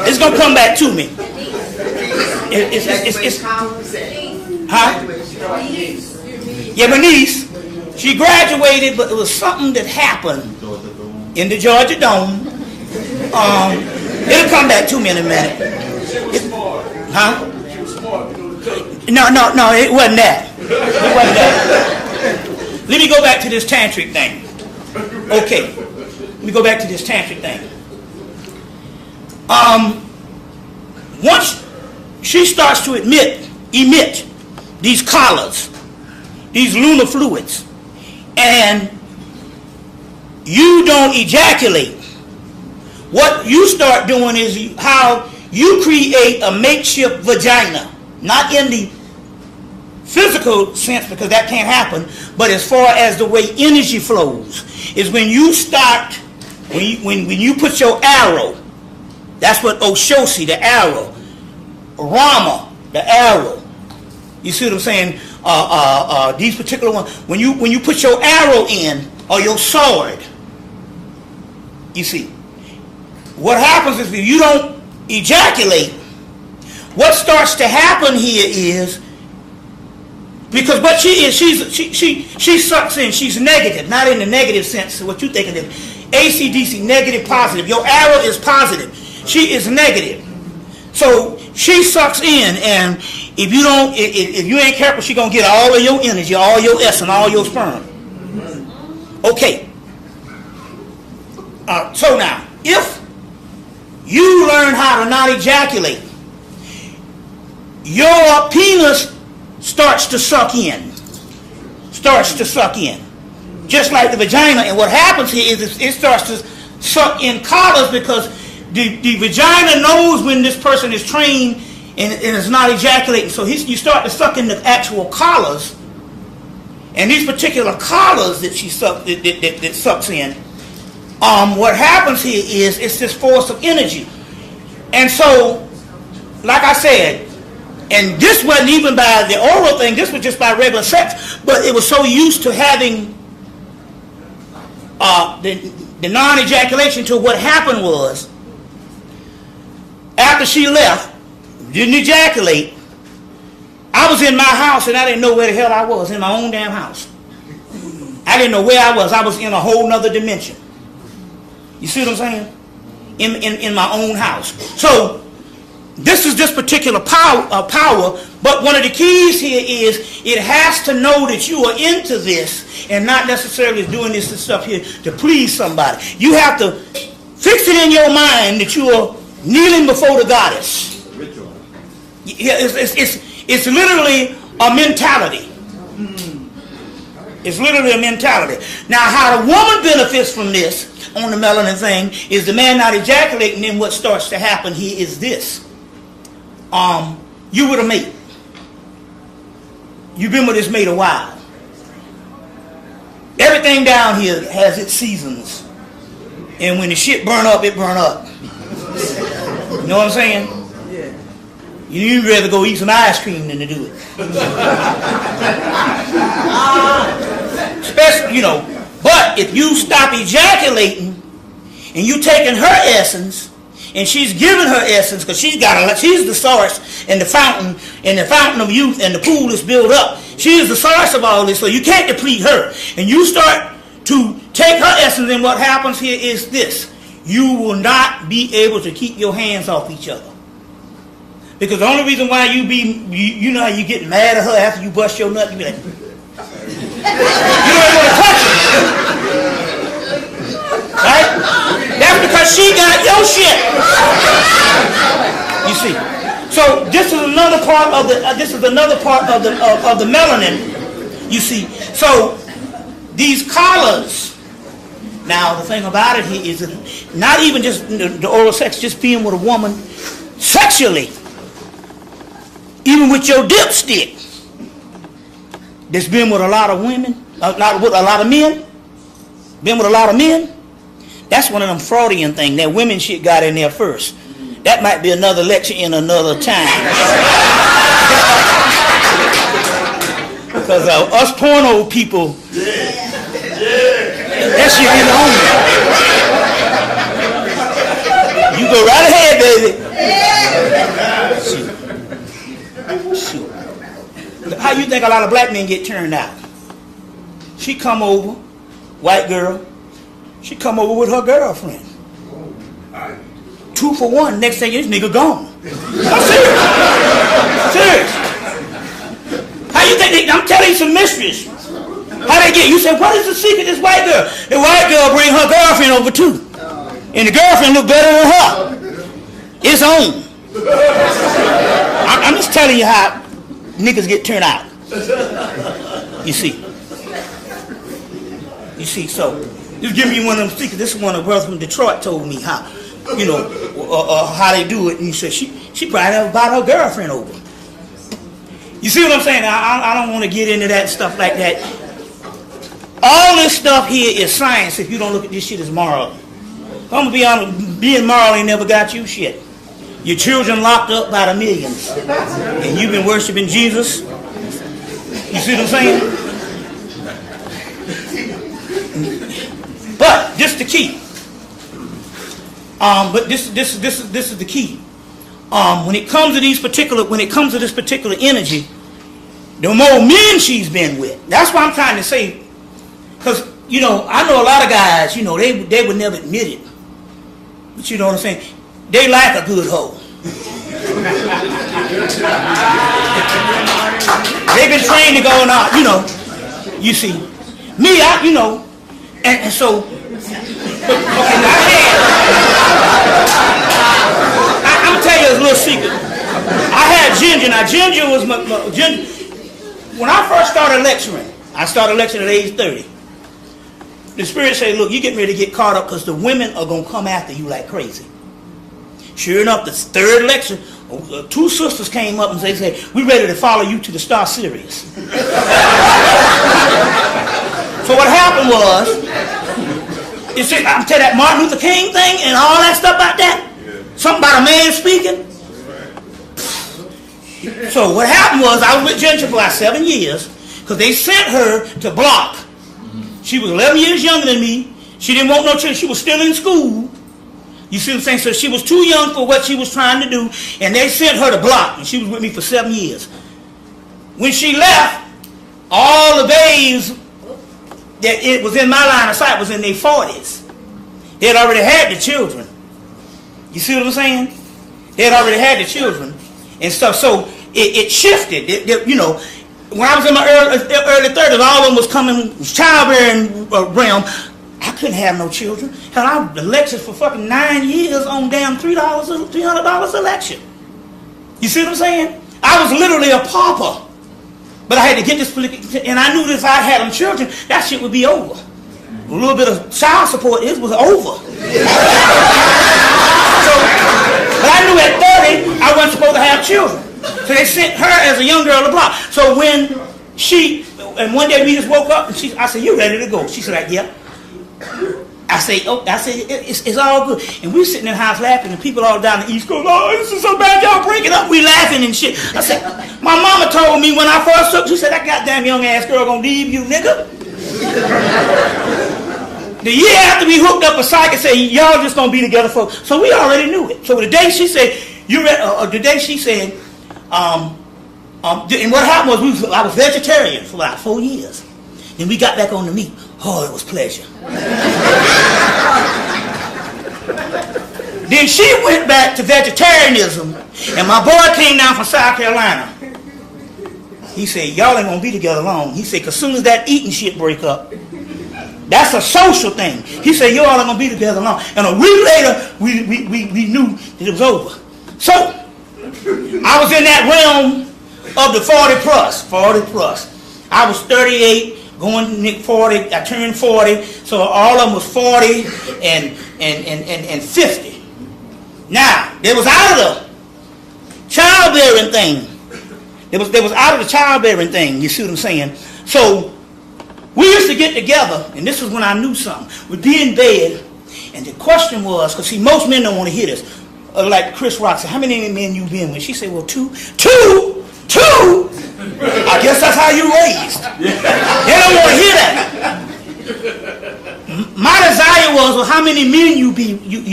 it's going to come back to me. Huh? Yeah, my niece, she graduated, but it was something that happened in the Georgia Dome. It'll come back to me in a minute. Huh? No, it wasn't that. It wasn't that. Let me go back to this tantric thing. Okay. Let me go back to this tantric thing. Once she starts to emit these collars, these lunar fluids, and you don't ejaculate, what you start doing is how you create a makeshift vagina, not in the physical sense because that can't happen, but as far as the way energy flows, is when you start, when you put your arrow, that's what Oshosi, the arrow, Rama, the arrow. You see what I'm saying? These particular ones, when you put your arrow in, or your sword, you see, what happens is if you don't ejaculate, what starts to happen here is Because what she is, she sucks in. She's negative, not in the negative sense of what you think of it. ACDC, negative, positive. Your arrow is positive. She is negative. So she sucks in, and if you ain't careful, she gonna get all of your energy, all your essence, all your sperm. Okay. So now, if you learn how to not ejaculate, your penis starts to suck in. Just like the vagina. And what happens here is it starts to suck in collars, because the vagina knows when this person is trained and is not ejaculating. So you start to suck in the actual collars. And these particular collars that that sucks in, what happens here is it's this force of energy. And so, like I said, and this wasn't even by the oral thing, this was just by regular sex, but it was so used to having the non-ejaculation, to what happened was, after she left, didn't ejaculate, I was in my house and I didn't know where the hell I was, in my own damn house. I didn't know where I was in a whole nother dimension. You see what I'm saying? In my own house. So, this is this particular power, but one of the keys here is it has to know that you are into this and not necessarily doing this stuff here to please somebody. You have to fix it in your mind that you are kneeling before the goddess. Yeah, it's literally a mentality. It's literally a mentality. Now, how the woman benefits from this on the melanin thing is the man not ejaculating. Then what starts to happen here is this. You with a mate. You've been with this mate a while. Everything down here has its seasons. And when the shit burn up, it burn up. You know what I'm saying? Yeah. You'd rather go eat some ice cream than to do it. Especially, but if you stop ejaculating and you taking her essence, and she's giving her essence, because she's the source and the fountain of youth, and the pool is built up. She is the source of all this, so you can't deplete her. And you start to take her essence, and what happens here is this. You will not be able to keep your hands off each other. Because the only reason why you know how you get mad at her after you bust your nut, you be like, you don't want to touch her. Right? That's because she got your shit. You see. So this is another part of the melanin. You see. So these collars. Now the thing about it here is that not even just the oral sex, just being with a woman sexually, even with your dipstick, that's been with a lot of women, with a lot of men, been with a lot of men. That's one of them Freudian things. That women shit got in there first. That might be another lecture in another time. Because us porno people, that shit is on there. You go right ahead, baby. Shoot. How you think a lot of black men get turned out? She come over, white girl. She come over with her girlfriend. 2 for 1. Next thing, this nigga gone. I'm serious. How you think I'm telling you some mysteries. How they get? You say, what is the secret? This white girl. The white girl bring her girlfriend over too, and the girlfriend look better than her. It's on. I'm just telling you how niggas get turned out. You see. So. Just give me one of them secrets. This is one of the brothers from Detroit told me how, how they do it. And he said she probably never brought her girlfriend over. You see what I'm saying? I don't want to get into that stuff like that. All this stuff here is science if you don't look at this shit as moral. I'm going to be honest, being moral ain't never got you shit. Your children locked up by the millions. And you've been worshiping Jesus. You see what I'm saying? But this is the key. This is the key. When it comes to this particular energy, the more men she's been with. That's what I'm trying to say. Because, you know, I know a lot of guys, you know, they would never admit it. But you know what I'm saying? They like a good hoe. They've been trained to go out, you know. You see. Me, you know, and so, okay, now I'm going to tell you a little secret. I had Ginger. Now, Ginger was Ginger. When I first started lecturing, I started lecturing at age 30. The Spirit said, look, you get ready to get caught up because the women are going to come after you like crazy. Sure enough, the third lecture, two sisters came up and they said, we're ready to follow you to the Star Series. So what happened was, you see, I'm telling that Martin Luther King thing and all that stuff about that. Something about a man speaking. So what happened was, I was with Ginger for about 7 years because they sent her to block. She was 11 years younger than me. She didn't want no children. She was still in school. You see what I'm saying? So she was too young for what she was trying to do, and they sent her to block, and she was with me for 7 years. When she left, all the babes that it was in my line of sight was in their 40s. They had already had the children. You see what I'm saying? They had already had the children and stuff. So it shifted. You know, when I was in my early 30s, all of them was coming childbearing realm. I couldn't have no children. Hell, I lectured for fucking 9 years on damn $300 a lecture. You see what I'm saying? I was literally a pauper. But I had to get this, and I knew that if I had them children, that shit would be over. A little bit of child support, it was over. So, but I knew at 30, I wasn't supposed to have children. So they sent her as a young girl to block. So when and one day we just woke up, and I said, you ready to go? She said, like, yeah. I said, it's all good. And we were sitting in the house laughing, and people all down the East Coast, oh, this is so bad, y'all breaking up. We laughing and shit. I said, my mama told me when I first took, she said, that goddamn young ass girl gonna leave you, nigga. The year after we hooked up, a psychic said, y'all just gonna be together for, so we already knew it. So the day she said, the day she said, and what happened was, I was vegetarian for like 4 years. Then we got back on the meat. Oh, it was pleasure. Then she went back to vegetarianism, and my boy came down from South Carolina. He said, y'all ain't gonna be together long. He said, cause soon as that eating shit break up, that's a social thing. He said, y'all ain't gonna be together long. And a week later, we knew that it was over. So, I was in that realm of the 40 plus. I was 38. Going 40, I turned 40, so all of them was 40 and 50. Now, they was out of the childbearing thing. They was out of the childbearing thing, you see what I'm saying? So, we used to get together, and this is when I knew something. We'd be in bed, and the question was, because see, most men don't want to hear this. Like Chris Rock said, how many men you been with? She said, well, two? I guess that's how you raised. They don't want to hear that. My desire was, well, how many men you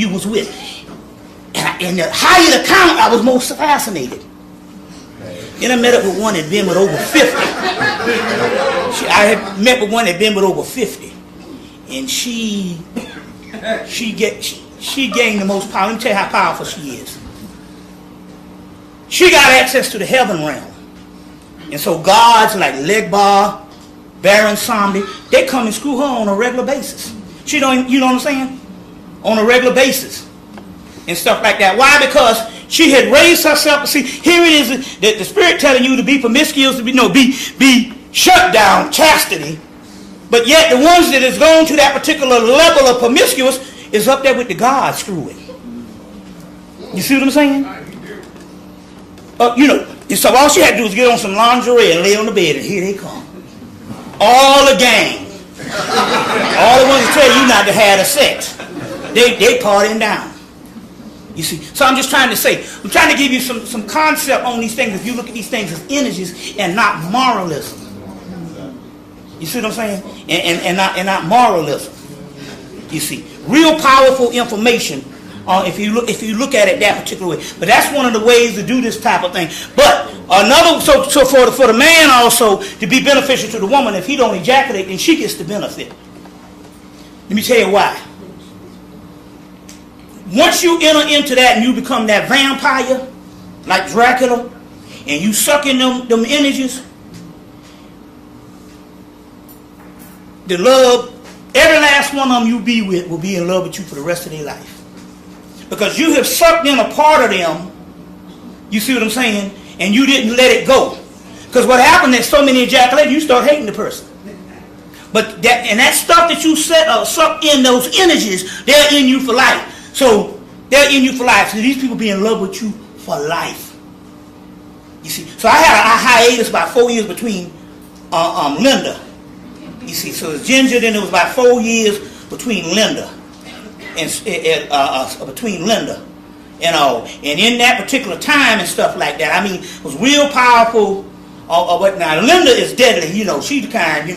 was with? And the higher the count, I was most fascinated. Then I met up with one that had been with over 50. I had met with one that had been with over 50. And she gained the most power. Let me tell you how powerful she is. She got access to the heaven realm. And so gods like Legbar, Baron Samdi, they come and screw her on a regular basis. You know what I'm saying? On a regular basis. And stuff like that. Why? Because she had raised herself. See, here it is that the Spirit telling you to be promiscuous, to be shut down, chastity. But yet the ones that has gone to that particular level of promiscuous is up there with the gods screwing. You see what I'm saying? You know, and so all she had to do was get on some lingerie and lay on the bed, and here they come. All the gang. All the ones that tell you not to have the sex. They partying down. You see, so I'm just trying to say, I'm trying to give you some concept on these things. If you look at these things as energies and not moralism. You see what I'm saying? And not moralism. You see, real powerful information. If you look at it that particular way. But that's one of the ways to do this type of thing. But Another, so for the man also to be beneficial to the woman, if he don't ejaculate, then she gets the benefit. Let me tell you why. Once you enter into that and you become that vampire, like Dracula, and you suck in them energies, the love, every last one of them you be with will be in love with you for the rest of their life. Because you have sucked in a part of them, you see what I'm saying, and you didn't let it go. Because what happened is so many ejaculate, you start hating the person. But that stuff that you suck in, those energies, they're in you for life. So they're in you for life. So these people be in love with you for life. You see. So I had a hiatus about 4 years between Linda. You see. So it's Ginger. Then it was about 4 years between Linda and between Linda and all. And in that particular time and stuff like that, I mean, it was real powerful. But now Linda is deadly. You know, she's the kind. You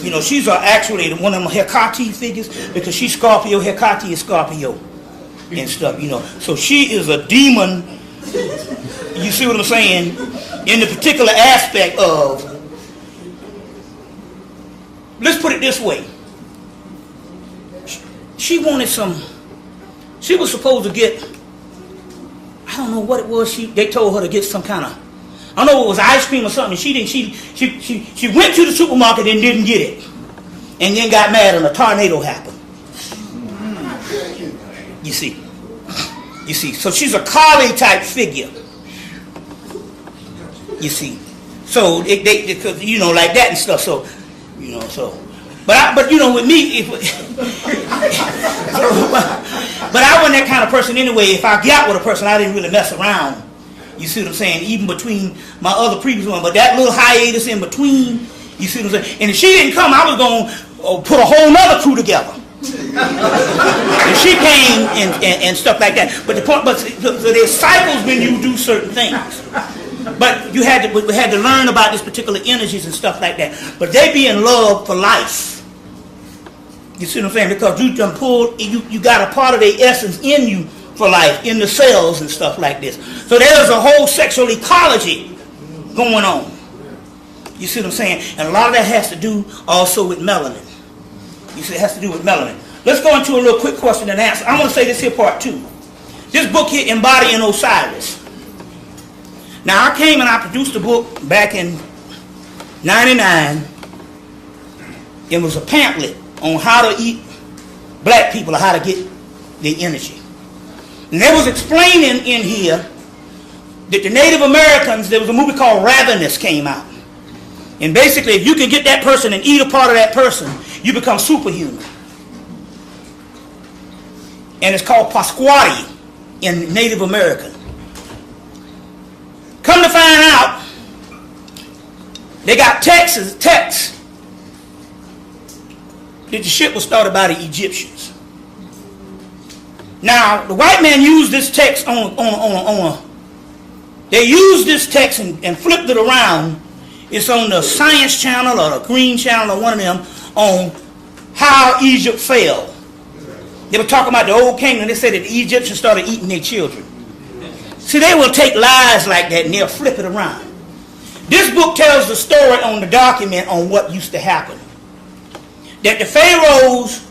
know, she's actually one of them Hecate figures because she's Scorpio. Hecate is Scorpio and stuff, you know. So she is a demon, you see what I'm saying, in the particular aspect of, let's put it this way. She wanted she was supposed to get, I don't know what it was, they told her to get some kind of, I don't know if it was ice cream or something. She went to the supermarket and didn't get it, and then got mad and a tornado happened. You see. So she's a Kali type figure. You see. So because you know like that and stuff. So you know but you know with me, but I wasn't that kind of person anyway. If I got with a person, I didn't really mess around. You see what I'm saying? Even between my other previous one. But that little hiatus in between, you see what I'm saying? And if she didn't come, I was going to put a whole nother crew together. And she came and stuff like that. But so there's cycles when you do certain things. But we had to learn about these particular energies and stuff like that. But they be in love for life. You see what I'm saying? Because you done pulled, you got a part of their essence in you for life, in the cells and stuff like this. So there's a whole sexual ecology going on. You see what I'm saying? And a lot of that has to do also with melanin. You see, it has to do with melanin. Let's go into a little quick question and answer. I'm going to say this here part 2. This book here, Embodying Osiris. Now, I came and I produced a book back in 99. It was a pamphlet on how to eat black people or how to get their energy. And they was explaining in here that the Native Americans, there was a movie called Ravenous came out. And basically, if you can get that person and eat a part of that person, you become superhuman. And it's called Pasquati in Native American. Come to find out, they got texts that the shit was started by the Egyptians. Now, the white man used this text they used this text and flipped it around. It's on the Science Channel or the Green Channel or one of them on how Egypt fell. They were talking about the old kingdom. They said that the Egyptians started eating their children. See, they will take lies like that and they'll flip it around. This book tells the story on the document on what used to happen. That the pharaohs,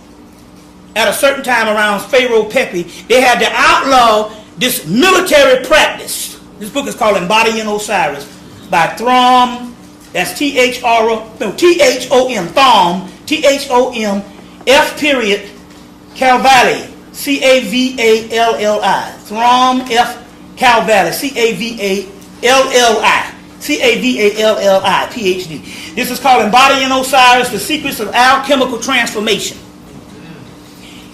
at a certain time around Pharaoh Pepi, they had to outlaw this military practice. This book is called Embodying Osiris by Thom, that's T-H-O-M, Thom, T-H-O-M, F period, Calvalli, C-A-V-A-L-L-I, Thom F. Calvalli, C-A-V-A-L-L-I, C-A-V-A-L-L-I, Ph.D. This is called Embodying Osiris, the Secrets of Alchemical Transformation.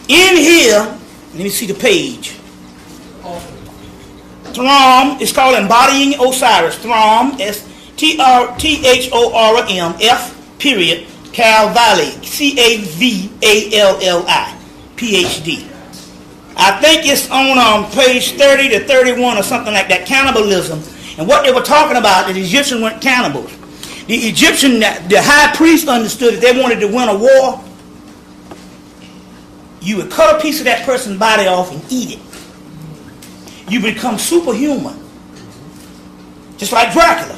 In here, let me see the page. Thom, it's called Embodying Osiris. Thom, T-H-O-R-M, F period, Calvalli, C-A-V-A-L-L-I, Ph.D. I think it's on page 30 to 31 or something like that, cannibalism. And what they were talking about, the Egyptians weren't cannibals. The Egyptian, the high priest understood that they wanted to win a war. You would cut a piece of that person's body off and eat it. You become superhuman. Just like Dracula.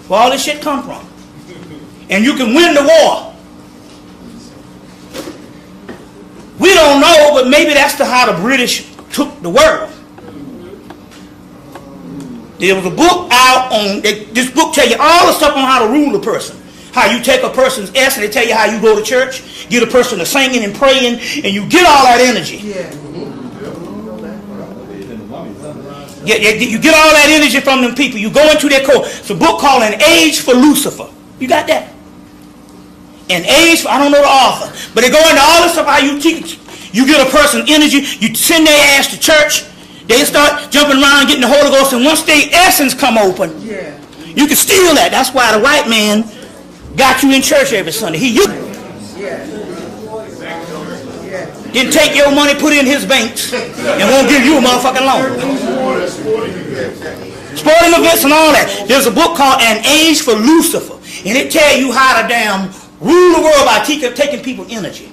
Where all this shit come from. And you can win the war. We don't know, but maybe that's how the British took the world. There was a book out on, this book tell you all the stuff on how to rule a person. How you take a person's essence, they tell you how you go to church, get a person to singing and praying, and you get all that energy. Yeah. You get all that energy from them people. You go into their core. It's a book called An Age for Lucifer. You got that? An Age for, I don't know the author, but they go into all this stuff how you teach. You get a person energy, you send their ass to church, they start jumping around getting the Holy Ghost, and once their essence come open, Yeah. you can steal that. That's why the white man got you in church every Sunday. He used Yeah. Yeah. didn't take your money, put it in his banks, and won't give you a motherfucking loan. Sporting events and all that. There's a book called An Age for Lucifer, and it tell you how to damn rule the world by taking people energy.